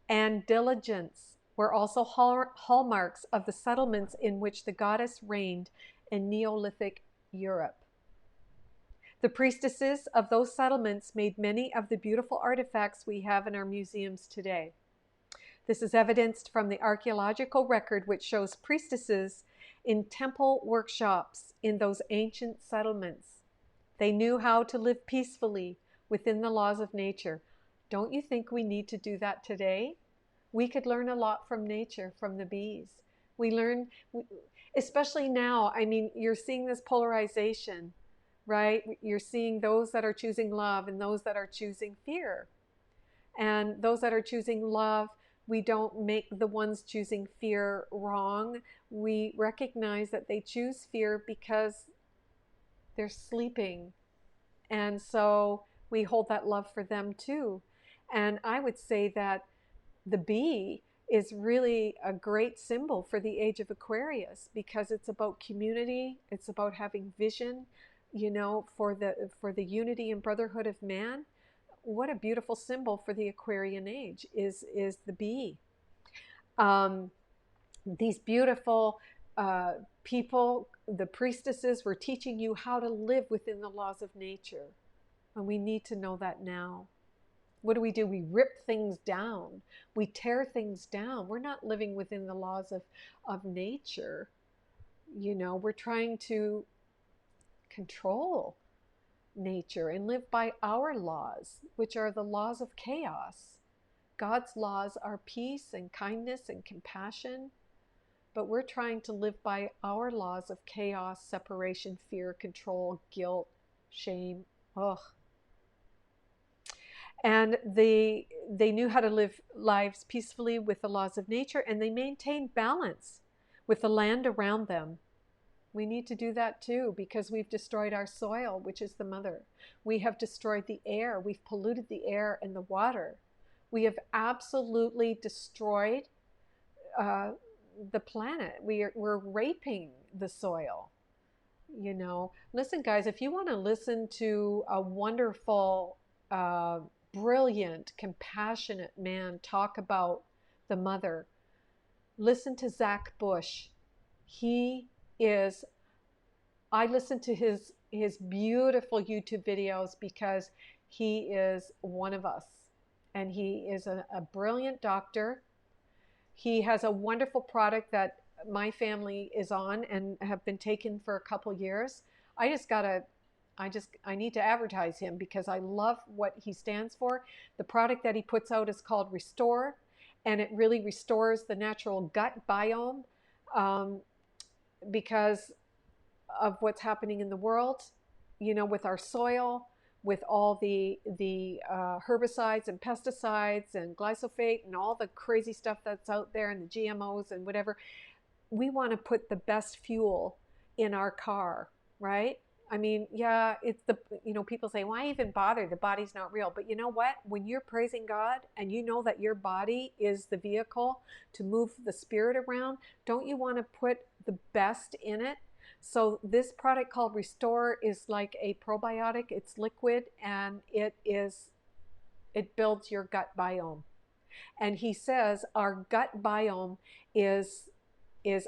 and diligence were also hallmarks of the settlements in which the goddess reigned in Neolithic Europe. The priestesses of those settlements made many of the beautiful artifacts we have in our museums today. This is evidenced from the archaeological record, which shows priestesses in temple workshops in those ancient settlements. They knew how to live peacefully within the laws of nature. Don't you think we need to do that today? We could learn a lot from nature, from the bees. We learn, especially now, I mean, you're seeing this polarization, right? You're seeing those that are choosing love and those that are choosing fear. And those that are choosing love, we don't make the ones choosing fear wrong. We recognize that they choose fear because they're sleeping. And so we hold that love for them too. And I would say that the bee is really a great symbol for the age of Aquarius, because it's about community, it's about having vision, you know, for the unity and brotherhood of man. What a beautiful symbol for the Aquarian age is the bee. These beautiful people, the priestesses, were teaching you how to live within the laws of nature. And we need to know that now. What do? We rip things down. We tear things down. We're not living within the laws of nature. You know, we're trying to control nature and live by our laws, which are the laws of chaos. God's laws are peace and kindness and compassion, but we're trying to live by our laws of chaos, separation, fear, control, guilt, shame. Ugh. And they knew how to live lives peacefully with the laws of nature, and they maintained balance with the land around them. We need to do that too, because we've destroyed our soil, which is the mother. We have destroyed the air. We've polluted the air and the water. We have absolutely destroyed the planet. We're raping the soil. You know, listen, guys, if you want to listen to a wonderful, brilliant, compassionate man talk about the mother, listen to Zach Bush. He is, I listen to his beautiful YouTube videos because he is one of us. And he is a brilliant doctor. He has a wonderful product that my family is on and have been taking for a couple years. I need to advertise him because I love what he stands for. The product that he puts out is called Restore, and it really restores the natural gut biome because of what's happening in the world, with our soil, with all the herbicides and pesticides and glyphosate and all the crazy stuff that's out there and the GMOs and whatever. We want to put the best fuel in our car, right? I mean, yeah, it's people say, why even bother? The body's not real. But you know what? When you're praising God and you know that your body is the vehicle to move the spirit around, don't you want to put the best in it? So this product called Restore is like a probiotic. It's liquid and it builds your gut biome. And he says our gut biome is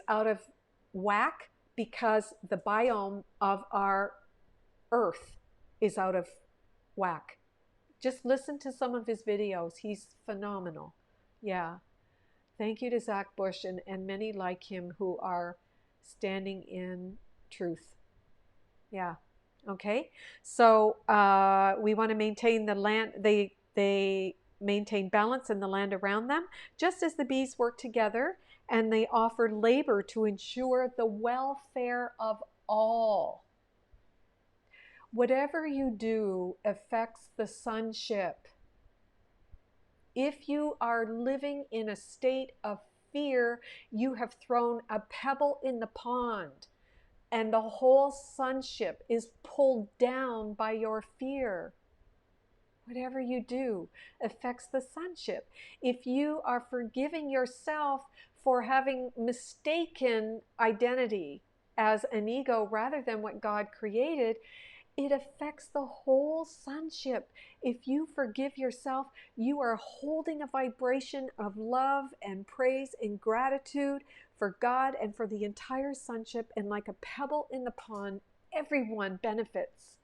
out of whack because the biome of our earth is out of whack. Just listen to some of his videos. He's phenomenal. Yeah. Thank you to Zach Bush and many like him who are standing in truth. Yeah. Okay. So we want to maintain the land. They maintain balance in the land around them, just as the bees work together, and they offer labor to ensure the welfare of all. Whatever you do affects the sonship. If you are living in a state of fear, you have thrown a pebble in the pond, and the whole sonship is pulled down by your fear. Whatever you do affects the sonship. If you are forgiving yourself for having mistaken identity as an ego rather than what God created, it affects the whole sonship. If you forgive yourself, you are holding a vibration of love and praise and gratitude for God and for the entire sonship, and like a pebble in the pond, everyone benefits.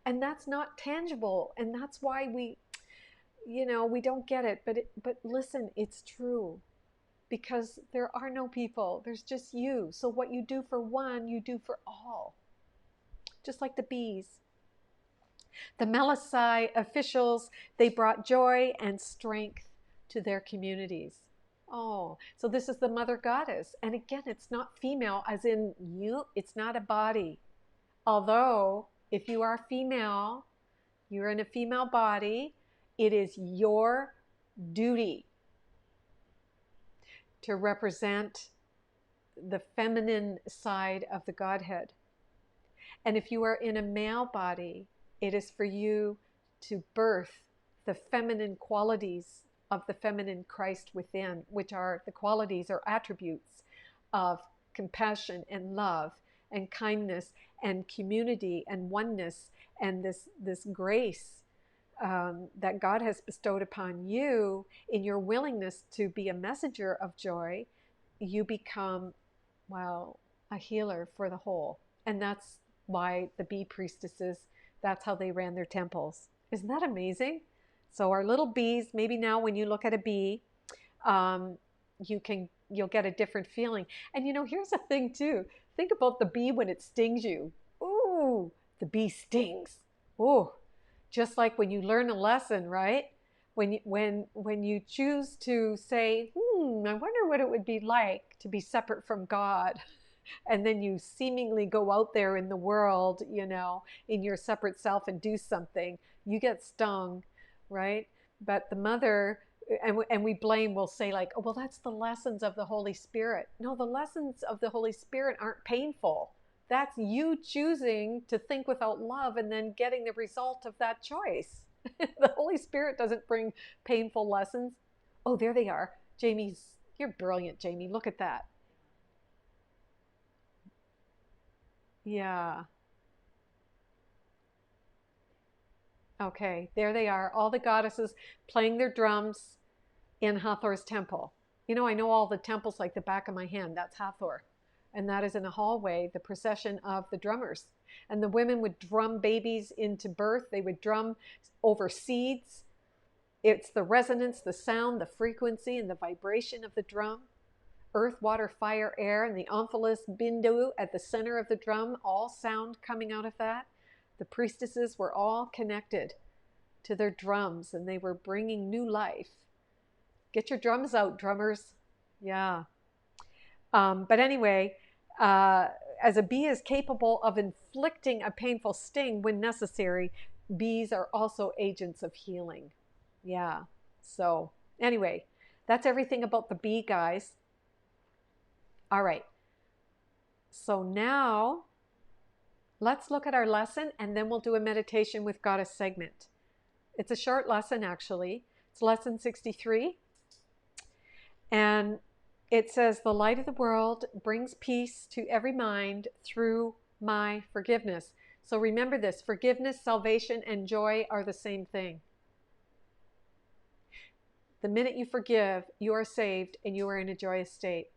And that's not tangible, and that's why we don't get it. But listen, it's true, because there are no people. There's just you. So what you do for one, you do for all. Just like the bees. The Melisai officials, they brought joy and strength to their communities. Oh, so this is the mother goddess. And again, it's not female as in you. It's not a body. Although, if you are female, you're in a female body, it is your duty to represent the feminine side of the Godhead. And if you are in a male body, it is for you to birth the feminine qualities of the feminine Christ within, which are the qualities or attributes of compassion and love and kindness and community and oneness and this grace that God has bestowed upon you. In your willingness to be a messenger of joy, you become, well, a healer for the whole. And that's why the bee priestesses, that's how they ran their temples. Isn't that amazing? So our little bees, maybe now when you look at a bee, you'll get a different feeling. And here's the thing too. Think about the bee when it stings you. Ooh, the bee stings. Ooh, just like when you learn a lesson, right? When you choose to say, I wonder what it would be like to be separate from God. And then you seemingly go out there in the world, in your separate self and do something. You get stung, right? But the mother, and we blame, we'll say like, oh, well, that's the lessons of the Holy Spirit. No, the lessons of the Holy Spirit aren't painful. That's you choosing to think without love and then getting the result of that choice. The Holy Spirit doesn't bring painful lessons. Oh, there they are. You're brilliant, Jamie. Look at that. Yeah. Okay, there they are. All the goddesses playing their drums in Hathor's temple. I know all the temples like the back of my hand. That's Hathor. and that is in a hallway, the procession of the drummers. And the women would drum babies into birth. They would drum over seeds. It's the resonance, the sound, the frequency, and the vibration of the drum. Earth, water, fire, air, and the omphalos bindu at the center of the drum, all sound coming out of that. The priestesses were all connected to their drums, and they were bringing new life. Get your drums out, drummers. Yeah. But anyway, as a bee is capable of inflicting a painful sting when necessary, bees are also agents of healing. Yeah. So anyway, that's everything about the bee, guys. All right. So now let's look at our lesson, and then we'll do a meditation with Goddess Sekhmet. It's a short lesson, actually. It's lesson 63. And it says, the light of the world brings peace to every mind through my forgiveness. So remember this, forgiveness, salvation, and joy are the same thing. The minute you forgive, you are saved and you are in a joyous state.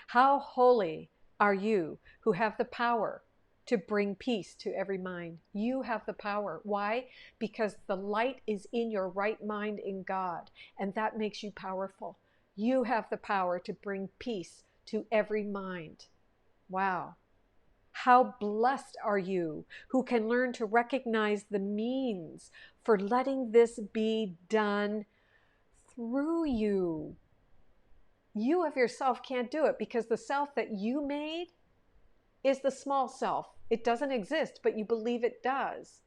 How holy are you who have the power to bring peace to every mind? You have the power. Why? Because the light is in your right mind in God, and that makes you powerful. You have the power to bring peace to every mind. Wow. How blessed are you who can learn to recognize the means for letting this be done through you. You of yourself can't do it, because the self that you made is the small self. It doesn't exist, but you believe it does.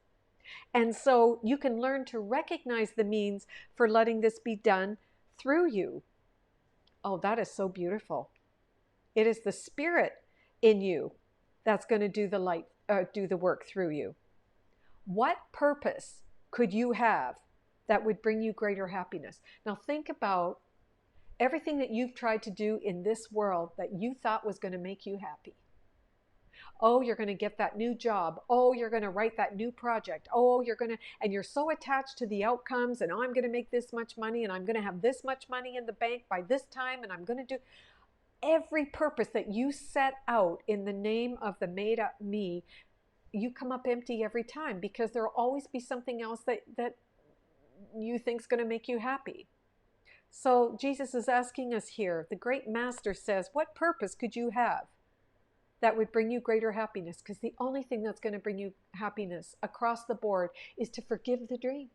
And so you can learn to recognize the means for letting this be done through you. Oh, that is so beautiful. It is the spirit in you that's going to do the work through you. What purpose could you have that would bring you greater happiness? Now think about everything that you've tried to do in this world that you thought was going to make you happy. Oh, you're going to get that new job. Oh, you're going to write that new project. Oh, and you're so attached to the outcomes, and oh, I'm going to make this much money, and I'm going to have this much money in the bank by this time, and I'm going to do every purpose that you set out in the name of the made up me. You come up empty every time, because there will always be something else that you think is going to make you happy. So Jesus is asking us here, the great master says, what purpose could you have that would bring you greater happiness? Because the only thing that's going to bring you happiness across the board is to forgive the dream.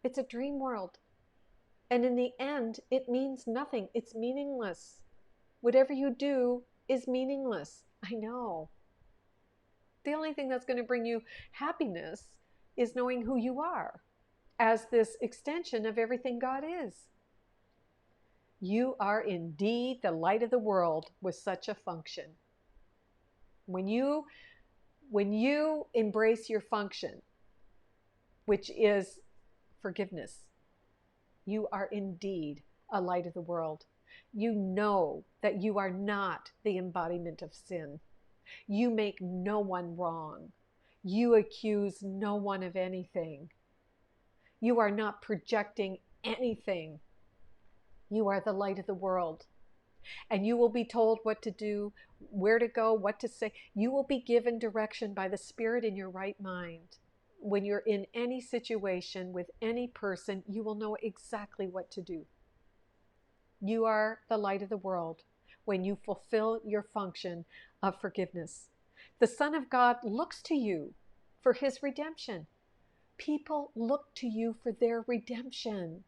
It's a dream world. And in the end, it means nothing. It's meaningless. Whatever you do is meaningless. I know. The only thing that's going to bring you happiness is knowing who you are as this extension of everything God is. You are indeed the light of the world with such a function. When you embrace your function, which is forgiveness, you are indeed a light of the world. You know that you are not the embodiment of sin. You make no one wrong. You accuse no one of anything. You are not projecting anything. You are the light of the world. And you will be told what to do, where to go, what to say. You will be given direction by the Spirit in your right mind. When you're in any situation with any person, you will know exactly what to do. You are the light of the world when you fulfill your function of forgiveness. The Son of God looks to you for his redemption. People look to you for their redemption.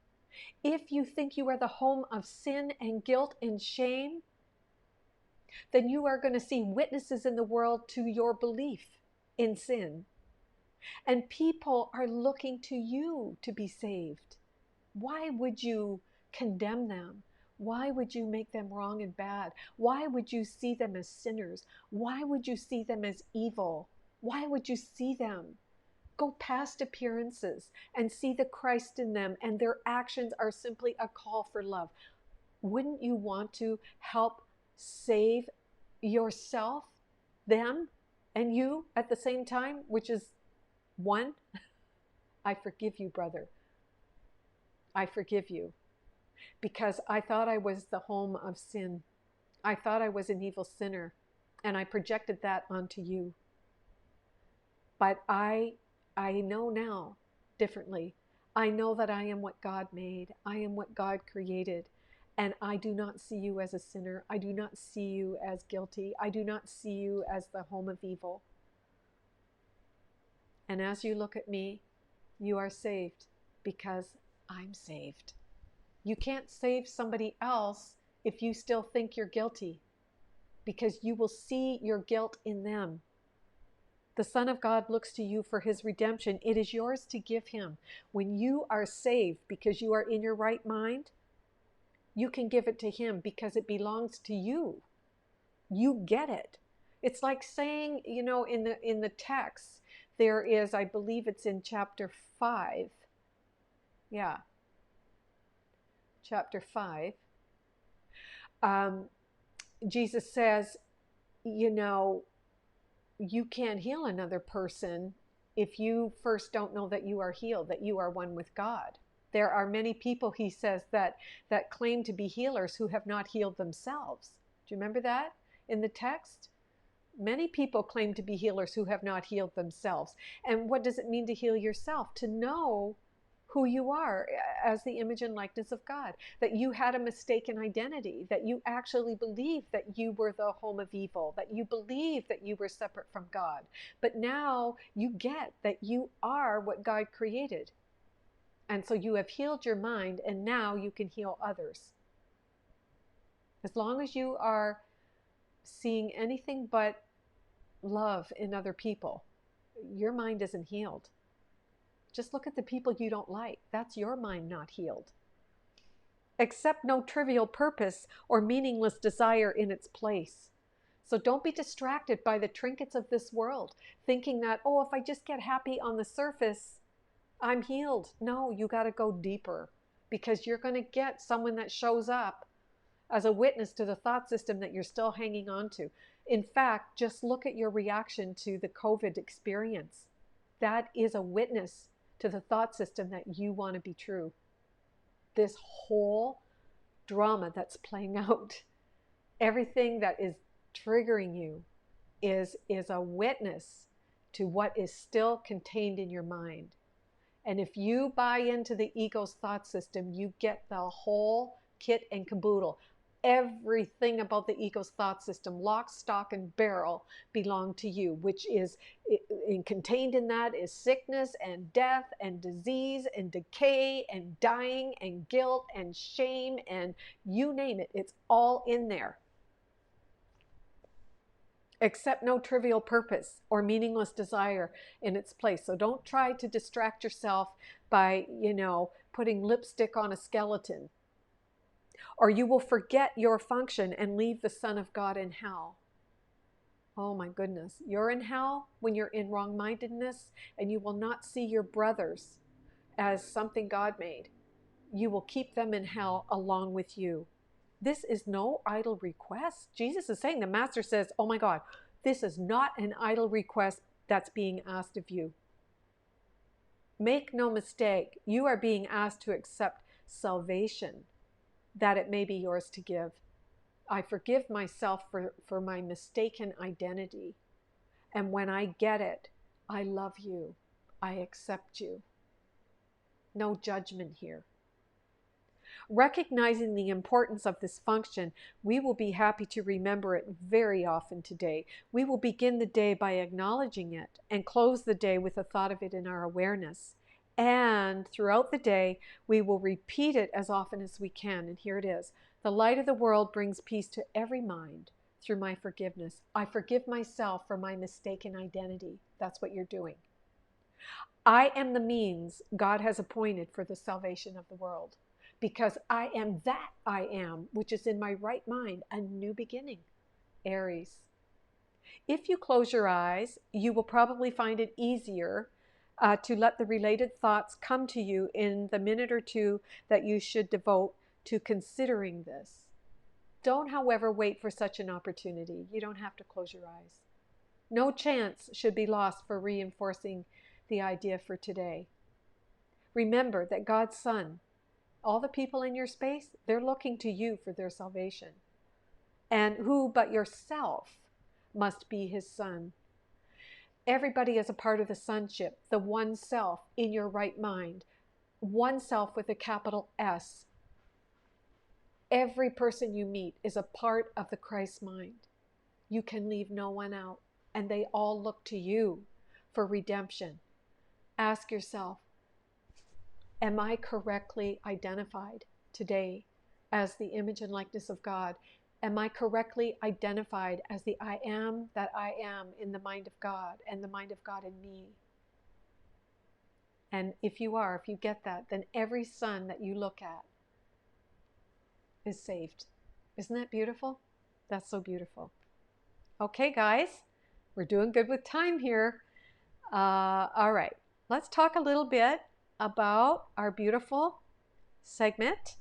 If you think you are the home of sin and guilt and shame, then you are going to see witnesses in the world to your belief in sin. And people are looking to you to be saved. Why would you condemn them? Why would you make them wrong and bad? Why would you see them as sinners? Why would you see them as evil? Why would you see them? Go past appearances and see the Christ in them, and their actions are simply a call for love. Wouldn't you want to help save yourself, them, and you at the same time, which is one? I forgive you, brother. I forgive you, because I thought I was the home of sin. I thought I was an evil sinner, and I projected that onto you. But I know now differently. I know that I am what God made. I am what God created. And I do not see you as a sinner. I do not see you as guilty. I do not see you as the home of evil. And as you look at me, you are saved because I'm saved. You can't save somebody else if you still think you're guilty, because you will see your guilt in them. The Son of God looks to you for his redemption. It is yours to give him. When you are saved because you are in your right mind, you can give it to him because it belongs to you. You get it. It's like saying, in the text, there is, I believe it's in chapter 5. Yeah. Chapter 5. Jesus says, you can't heal another person if you first don't know that you are healed, that you are one with God. There are many people, he says, that claim to be healers who have not healed themselves. Do you remember that in the text? Many people claim to be healers who have not healed themselves. And what does it mean to heal yourself? To know who you are as the image and likeness of God, that you had a mistaken identity, that you actually believed that you were the home of evil, that you believed that you were separate from God. But now you get that you are what God created. And so you have healed your mind, and now you can heal others. As long as you are seeing anything but love in other people, your mind isn't healed. Just look at the people you don't like. That's your mind not healed. Accept no trivial purpose or meaningless desire in its place. So don't be distracted by the trinkets of this world, thinking that, if I just get happy on the surface, I'm healed. No, you got to go deeper, because you're going to get someone that shows up as a witness to the thought system that you're still hanging on to. In fact, just look at your reaction to the COVID experience. That is a witness to the thought system that you want to be true. This whole drama that's playing out, everything that is triggering you is a witness to what is still contained in your mind. And if you buy into the ego's thought system, you get the whole kit and caboodle. Everything about the ego's thought system, lock, stock, and barrel, belong to you, which is contained in that is sickness and death and disease and decay and dying and guilt and shame and you name it. It's all in there. Accept no trivial purpose or meaningless desire in its place. So don't try to distract yourself by, putting lipstick on a skeleton. Or you will forget your function and leave the Son of God in hell. Oh my goodness. You're in hell when you're in wrong-mindedness, and you will not see your brothers as something God made. You will keep them in hell along with you. This is no idle request. Jesus is saying, the Master says, oh my God, this is not an idle request that's being asked of you. Make no mistake, you are being asked to accept salvation, that it may be yours to give. I forgive myself for my mistaken identity. And when I get it, I love you. I accept you. No judgment here. Recognizing the importance of this function, we will be happy to remember it very often today. We will begin the day by acknowledging it and close the day with a thought of it in our awareness. And throughout the day, we will repeat it as often as we can. And here it is. The light of the world brings peace to every mind through my forgiveness. I forgive myself for my mistaken identity. That's what you're doing. I am the means God has appointed for the salvation of the world, because I am that I am, which is in my right mind, a new beginning. Aries. If you close your eyes, you will probably find it easier to let the related thoughts come to you in the minute or two that you should devote to considering this. Don't, however, wait for such an opportunity. You don't have to close your eyes. No chance should be lost for reinforcing the idea for today. Remember that God's Son, all the people in your space, they're looking to you for their salvation. And who but yourself must be his son? Everybody is a part of the sonship, the one self in your right mind, one self with a capital S. Every person you meet is a part of the Christ mind. You can leave no one out, and they all look to you for redemption. Ask yourself, am I correctly identified today as the image and likeness of God? Am I correctly identified as the I am that I am in the mind of God and the mind of God in me? And if you are, if you get that, then every son that you look at is saved. Isn't that beautiful? That's so beautiful. Okay, guys, we're doing good with time here. All right, let's talk a little bit about our beautiful Sekhmet.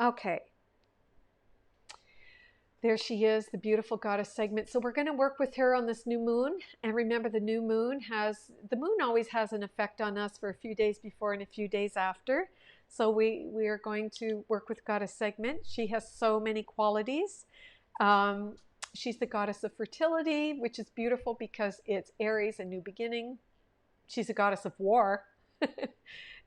Okay. There she is, the beautiful goddess Sekhmet. So we're going to work with her on this new moon. And remember, the moon always has an effect on us for a few days before and a few days after. So we are going to work with goddess Sekhmet. She has so many qualities. She's the goddess of fertility, which is beautiful because it's Aries, a new beginning. She's a goddess of war.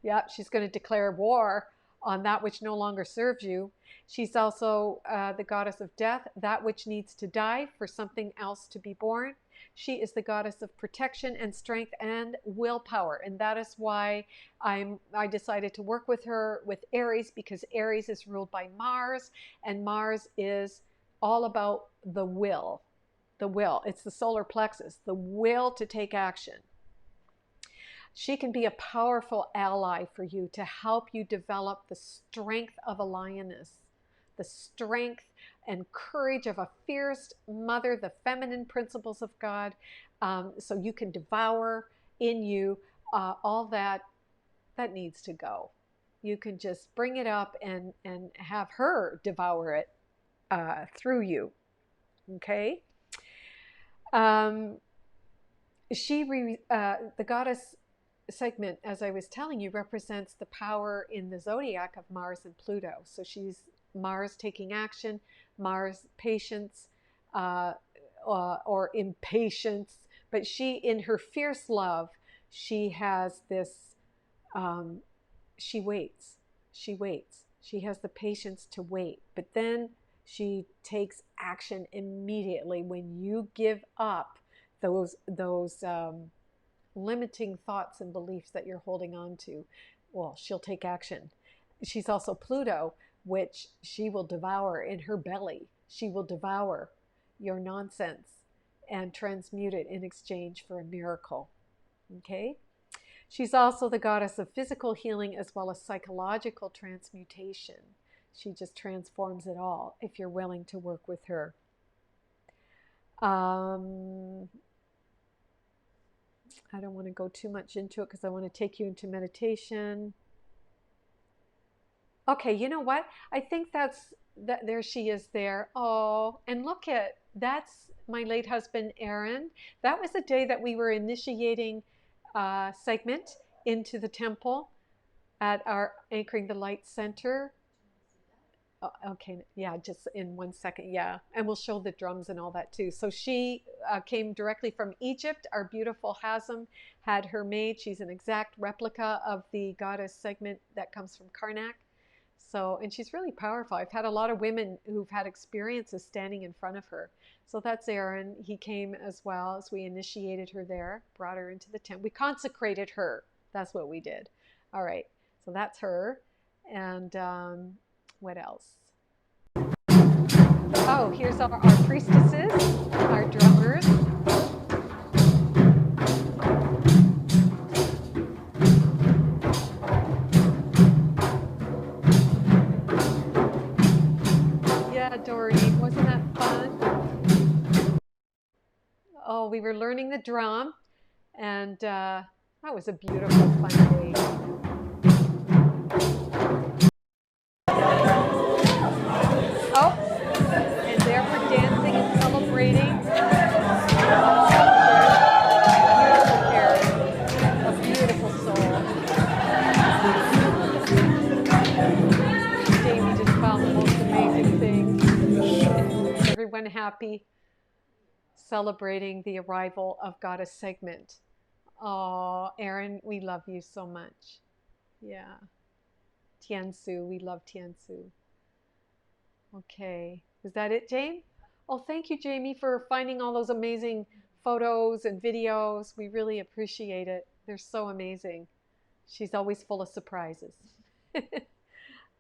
Yeah, she's going to declare war on that which no longer serves you. She's also the goddess of death, that which needs to die for something else to be born. She is the goddess of protection and strength and willpower. And that is why I decided to work with her with Aries, because Aries is ruled by Mars, and Mars is all about the will. The will. It's the solar plexus, the will to take action. She can be a powerful ally for you to help you develop the strength of a lioness, the strength and courage of a fierce mother, the feminine principles of God, so you can devour in you all that needs to go. You can just bring it up and have her devour it through you. Okay? The goddess Sekhmet, as I was telling you, represents the power in the zodiac of Mars and Pluto. So she's Mars taking action, Mars patience or impatience. But she, in her fierce love, she has this, she waits. She waits. She has the patience to wait. But then she takes action immediately when you give up those limiting thoughts and beliefs that you're holding on to. Well, she'll take action. She's also Pluto, which she will devour in her belly. She will devour your nonsense and transmute it in exchange for a miracle. Okay? She's also the goddess of physical healing as well as psychological transmutation. She just transforms it all if you're willing to work with her. I don't want to go too much into it because I want to take you into meditation. Okay, you know what? I think that there she is there. Oh, and look that's my late husband, Aaron. That was the day that we were initiating Sekhmet into the temple at our Anchoring the Light Center. Oh, okay, yeah, just in 1 second, yeah. And we'll show the drums and all that too. So she came directly from Egypt. Our beautiful Hazem had her made. She's an exact replica of the goddess Sekhmet that comes from Karnak. So, and she's really powerful. I've had a lot of women who've had experiences standing in front of her. So that's Aaron. He came as well as we initiated her there, brought her into the tent. We consecrated her. That's what we did. All right, so that's her. And what else? Oh, here's our priestesses, our drummers. Yeah, Doreen, wasn't that fun? Oh, we were learning the drum, and that was a beautiful, fun day. Oh, and there we're dancing and celebrating. Beautiful parent, a beautiful soul. Davey just happy celebrating the arrival of Goddess Sekhmet. Oh, Aaron, we love you so much. Yeah. Tiansu, we love Tiansu. Okay. Is that it, Jamie? Oh, thank you, Jamie, for finding all those amazing photos and videos. We really appreciate it. They're so amazing. She's always full of surprises.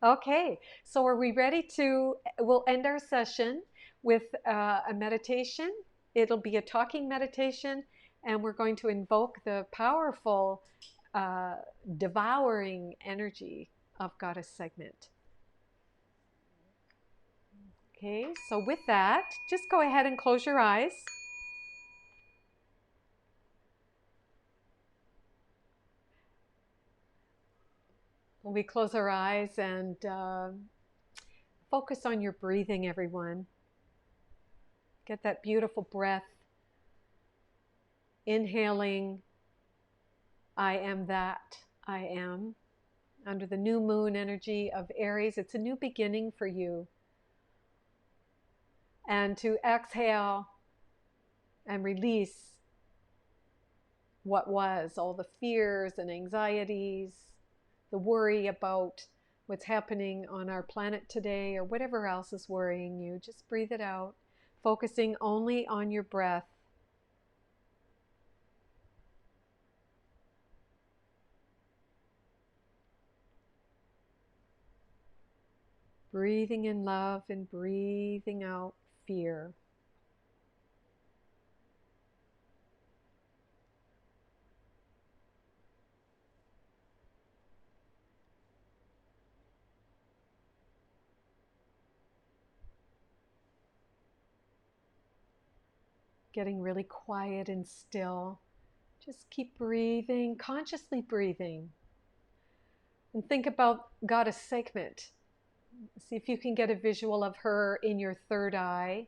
Okay, so are we ready to, we'll end our session with a meditation. It'll be a talking meditation, and we're going to invoke the powerful, devouring energy of Goddess Sekhmet. Okay, so with that, just go ahead and close your eyes. We close our eyes and focus on your breathing, everyone. Get that beautiful breath. Inhaling, I am that I am. Under the new moon energy of Aries, it's a new beginning for you. And to exhale and release what was, all the fears and anxieties, the worry about what's happening on our planet today or whatever else is worrying you. Just breathe it out, focusing only on your breath. Breathing in love and breathing out fear. Getting really quiet and still. Just keep breathing, consciously breathing. And think about Goddess Sekhmet. See if you can get a visual of her in your third eye.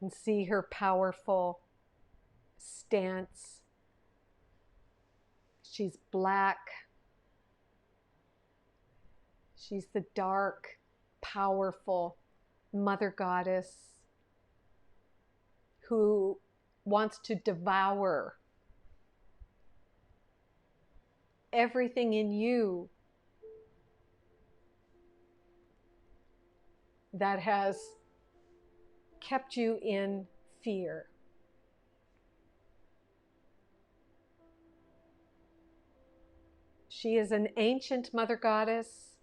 And see her powerful stance. She's black. She's the dark, powerful Mother Goddess who wants to devour everything in you that has kept you in fear. She is an ancient Mother Goddess.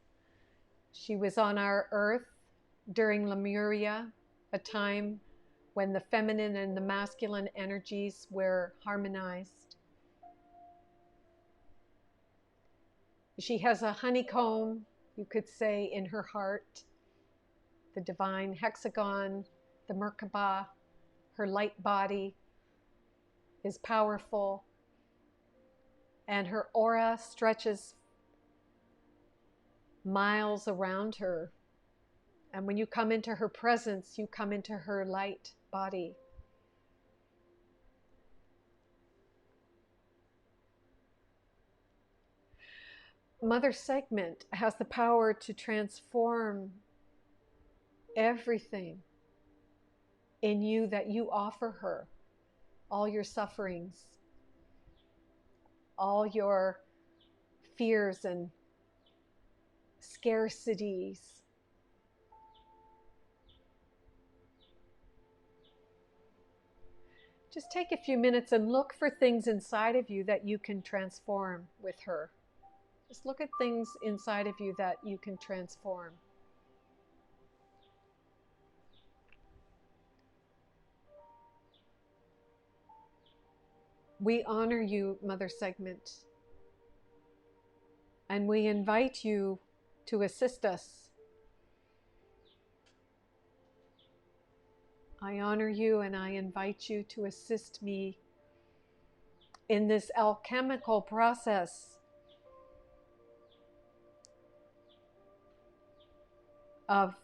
She was on our earth during Lemuria, a time when the feminine and the masculine energies were harmonized. She has a honeycomb, you could say, in her heart, the divine hexagon, the Merkaba. Her light body is powerful, and her aura stretches miles around her. And when you come into her presence, you come into her light body. Mother Sekhmet has the power to transform everything in you that you offer her. All your sufferings, all your fears and scarcities. Just take a few minutes and look for things inside of you that you can transform with her. Just look at things inside of you that you can transform. We honor you, Mother Sekhmet, and we invite you to assist us. I honor you and I invite you to assist me in this alchemical process of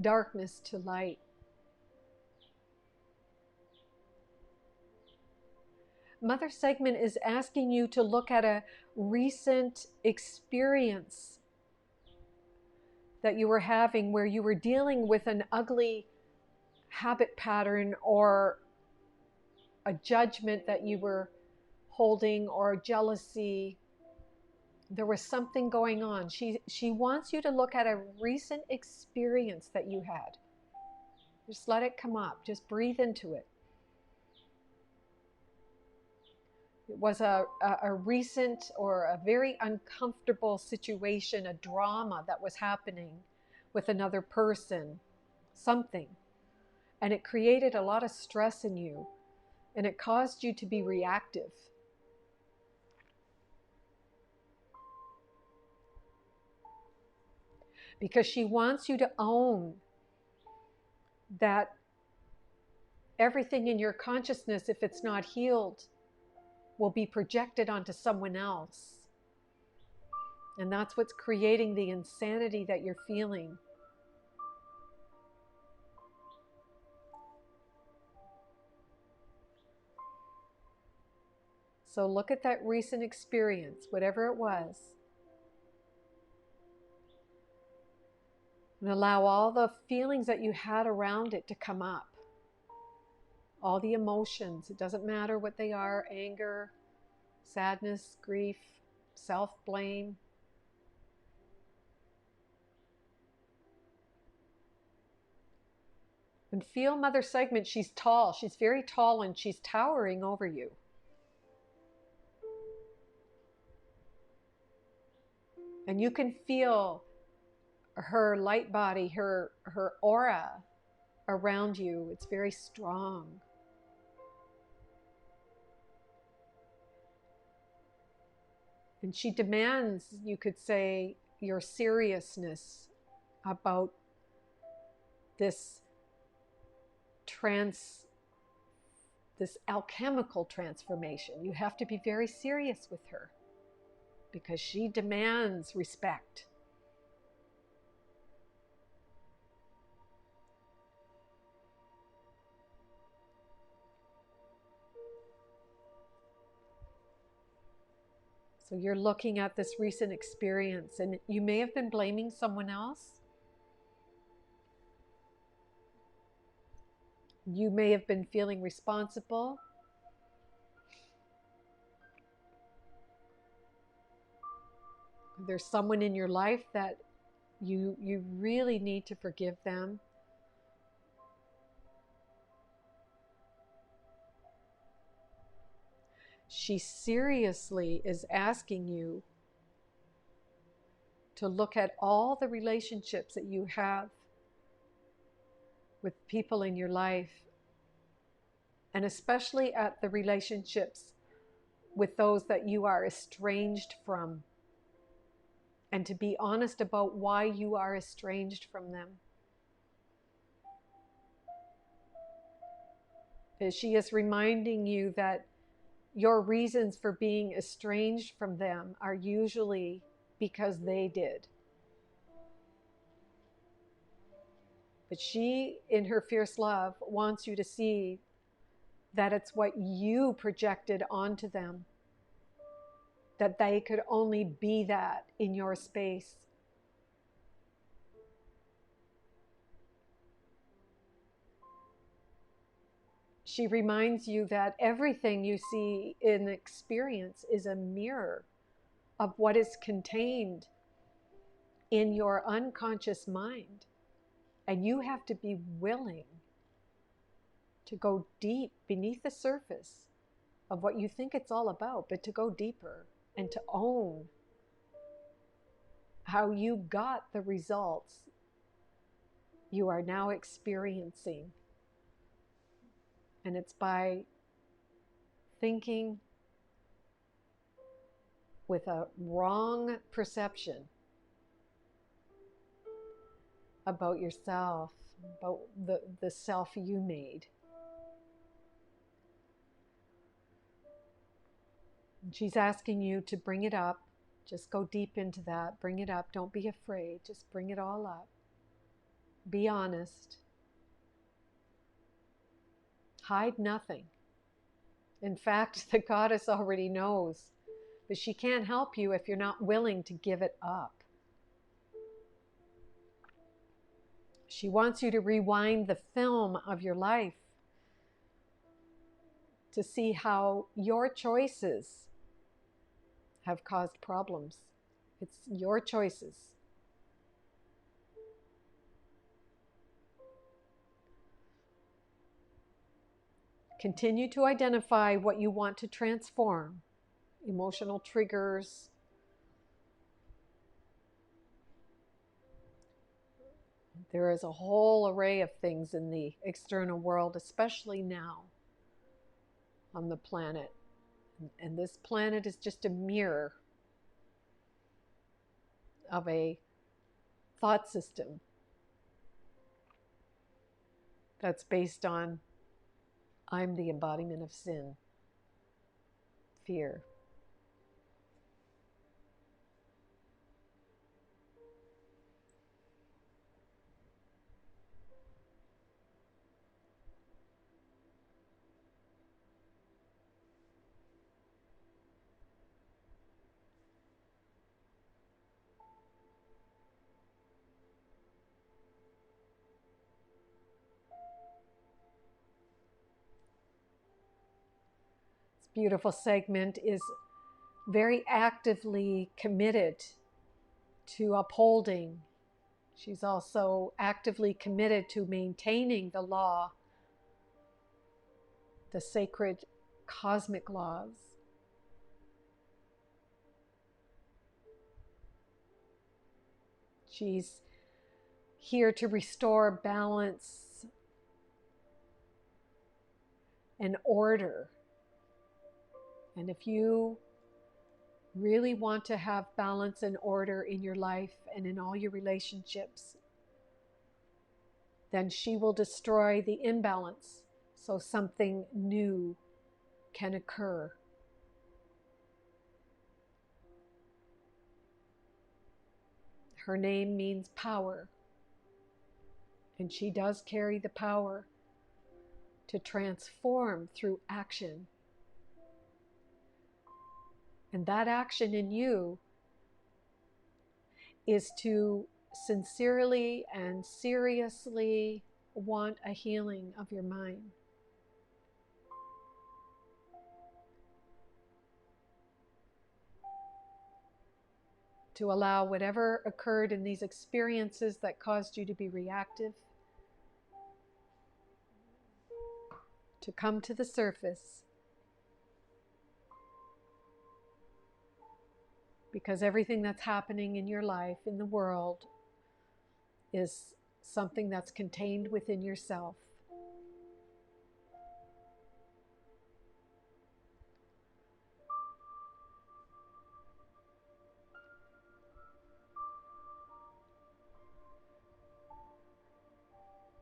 darkness to light. Mother Sekhmet is asking you to look at a recent experience that you were having where you were dealing with an ugly habit pattern or a judgment that you were holding or jealousy. There was something going on. She wants you to look at a recent experience that you had. Just let it come up. Just breathe into it. It was a recent or a very uncomfortable situation, a drama that was happening with another person, something. And it created a lot of stress in you, and it caused you to be reactive. Because she wants you to own that everything in your consciousness, if it's not healed, will be projected onto someone else. And that's what's creating the insanity that you're feeling. So look at that recent experience, whatever it was, and allow all the feelings that you had around it to come up. All the emotions, it doesn't matter what they are, anger, sadness, grief, self-blame. And feel Mother Sekhmet, she's tall, she's very tall, and she's towering over you. And you can feel her light body, her aura around you. It's very strong. And she demands, you could say, your seriousness about this alchemical transformation. You have to be very serious with her because she demands respect. So you're looking at this recent experience, and you may have been blaming someone else. You may have been feeling responsible. There's someone in your life that you really need to forgive them. She seriously is asking you to look at all the relationships that you have with people in your life, and especially at the relationships with those that you are estranged from, and to be honest about why you are estranged from them. She is reminding you that your reasons for being estranged from them are usually because they did. But she, in her fierce love, wants you to see that it's what you projected onto them, that they could only be that in your space. She reminds you that everything you see in experience is a mirror of what is contained in your unconscious mind. And you have to be willing to go deep beneath the surface of what you think it's all about, but to go deeper and to own how you got the results you are now experiencing. And it's by thinking with a wrong perception about yourself, about the self you made. And she's asking you to bring it up. Just go deep into that. Bring it up. Don't be afraid. Just bring it all up. Be honest. Hide nothing. In fact, the goddess already knows, but she can't help you if you're not willing to give it up. She wants you to rewind the film of your life to see how your choices have caused problems. It's your choices. Continue to identify what you want to transform, emotional triggers, there is a whole array of things in the external world, especially now on the planet. And this planet is just a mirror of a thought system that's based on I'm the embodiment of sin, fear. This beautiful segment is very actively committed to upholding. She's also actively committed to maintaining the law, the sacred cosmic laws. She's here to restore balance and order. And if you really want to have balance and order in your life and in all your relationships, then she will destroy the imbalance so something new can occur. Her name means power, and she does carry the power to transform through action. And that action in you is to sincerely and seriously want a healing of your mind. To allow whatever occurred in these experiences that caused you to be reactive to come to the surface. Because everything that's happening in your life, in the world, is something that's contained within yourself.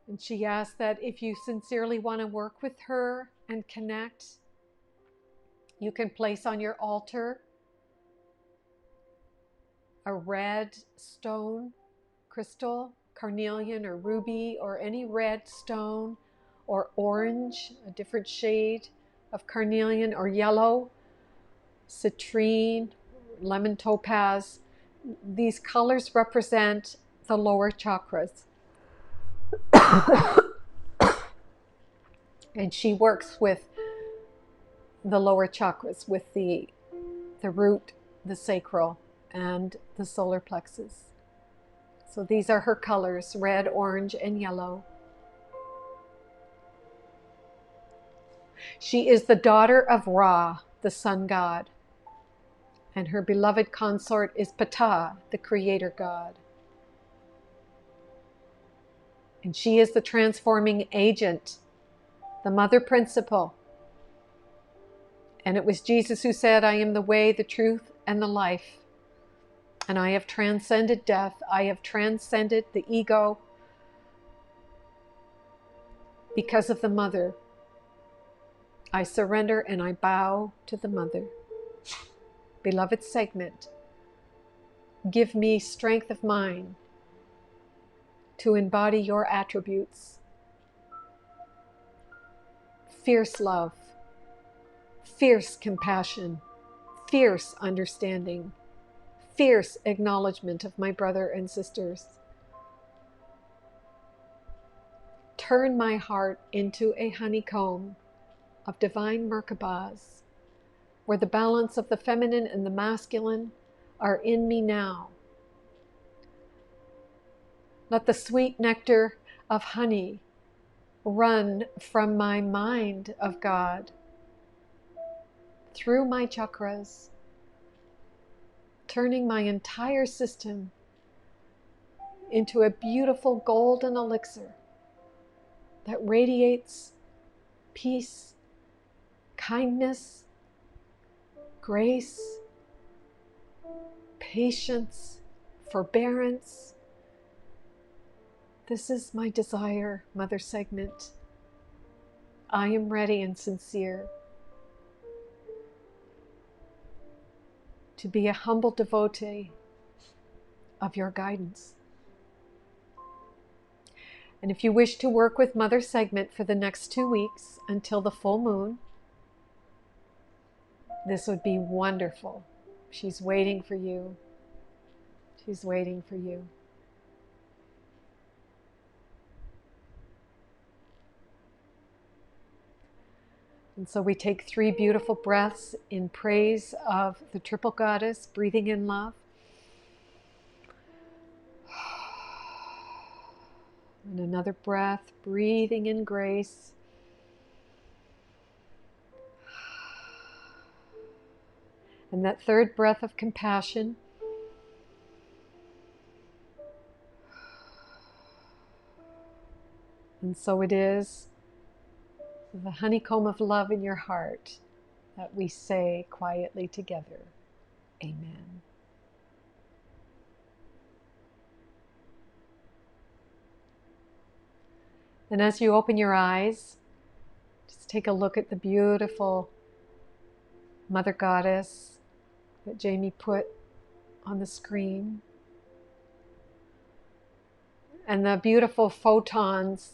And she asks that if you sincerely want to work with her and connect, you can place on your altar a red stone, crystal, carnelian or ruby, or any red stone, or orange, a different shade of carnelian, or yellow, citrine, lemon topaz. These colors represent the lower chakras. And she works with the lower chakras, with the root, the sacral, and the solar plexus. So these are her colors, red, orange, and yellow. She is the daughter of Ra, the sun god, and her beloved consort is Ptah, the creator god. And she is the transforming agent, the mother principle. And it was Jesus who said, I am the way, the truth, and the life. And I have transcended death. I have transcended the ego because of the mother. I surrender and I bow to the mother. Beloved Sekhmet, give me strength of mind to embody your attributes. Fierce love, fierce compassion, fierce understanding, fierce acknowledgement of my brother and sisters. Turn my heart into a honeycomb of divine Merkabahs, where the balance of the feminine and the masculine are in me now. Let the sweet nectar of honey run from my mind of God, through my chakras, turning my entire system into a beautiful golden elixir that radiates peace, kindness, grace, patience, forbearance. This is my desire, Mother Sekhmet. I am ready and sincere to be a humble devotee of your guidance. And if you wish to work with Mother Sekhmet for the next 2 weeks until the full moon, this would be wonderful. She's waiting for you. She's waiting for you. And so we take 3 beautiful breaths in praise of the triple goddess, breathing in love. And another breath, breathing in grace. And that third breath of compassion. And so it is the honeycomb of love in your heart that we say quietly together. Amen. And as you open your eyes, just take a look at the beautiful Mother Goddess that Jamie put on the screen. And the beautiful photons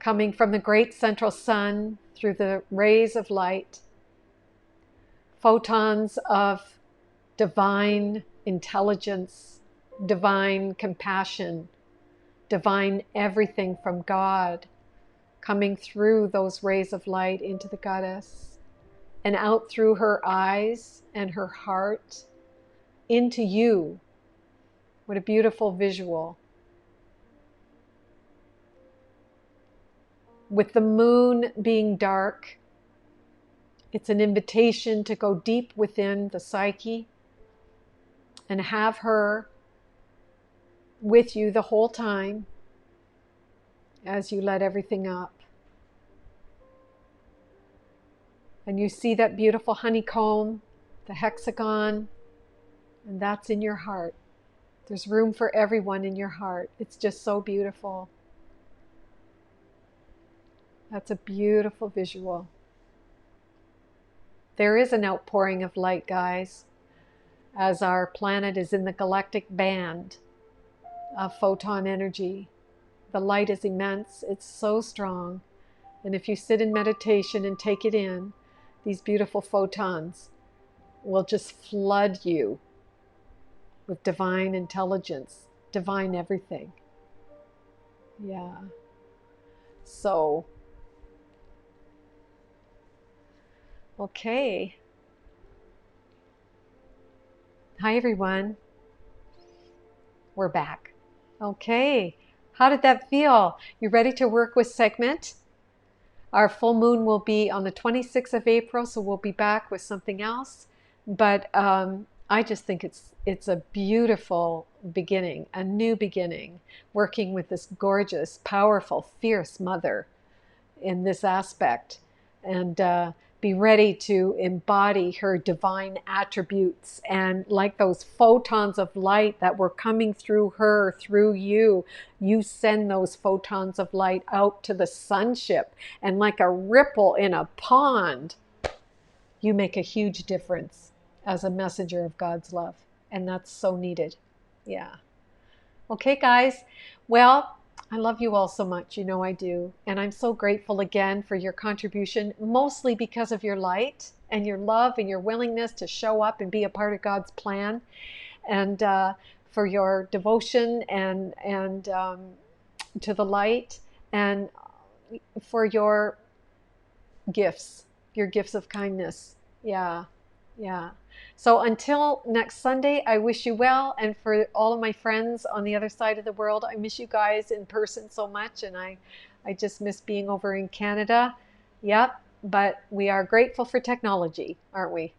coming from the great central sun through the rays of light. Photons of divine intelligence, divine compassion, divine everything from God, coming through those rays of light into the goddess and out through her eyes and her heart into you. What a beautiful visual. With the moon being dark, it's an invitation to go deep within the psyche and have her with you the whole time as you let everything up. And you see that beautiful honeycomb, the hexagon, and that's in your heart. There's room for everyone in your heart. It's just so beautiful. That's a beautiful visual. There is an outpouring of light, guys, as our planet is in the galactic band of photon energy. The light is immense. It's so strong. And if you sit in meditation and take it in, these beautiful photons will just flood you with divine intelligence, divine everything. Yeah. So, okay. Hi, everyone. We're back. Okay. How did that feel? You ready to work with Sekhmet? Our full moon will be on the 26th of April, so we'll be back with something else. But I just think it's a beautiful beginning, a new beginning, working with this gorgeous, powerful, fierce mother in this aspect. And be ready to embody her divine attributes. And like those photons of light that were coming through her, through you, you send those photons of light out to the sonship. And like a ripple in a pond, you make a huge difference as a messenger of God's love. And that's so needed. Yeah. Okay, guys. Well, I love you all so much. You know I do. And I'm so grateful again for your contribution, mostly because of your light and your love and your willingness to show up and be a part of God's plan, and for your devotion and to the light, and for your gifts of kindness. Yeah, yeah. So until next Sunday, I wish you well. And for all of my friends on the other side of the world, I miss you guys in person so much. And I just miss being over in Canada. Yep. But we are grateful for technology, aren't we?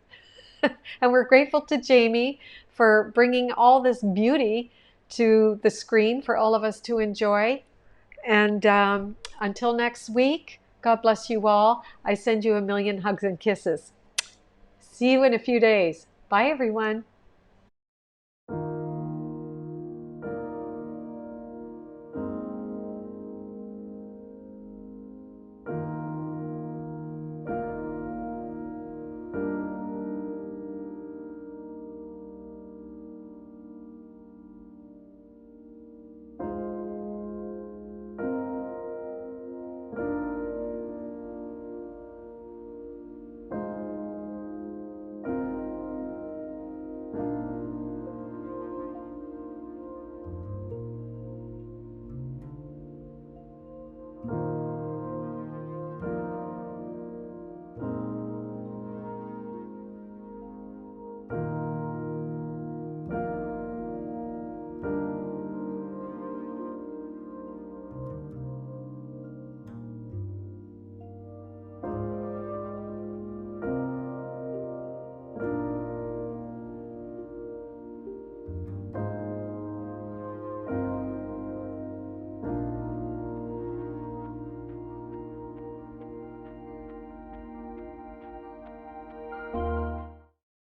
And we're grateful to Jamie for bringing all this beauty to the screen for all of us to enjoy. And until next week, God bless you all. I send you a million hugs and kisses. See you in a few days. Bye, everyone.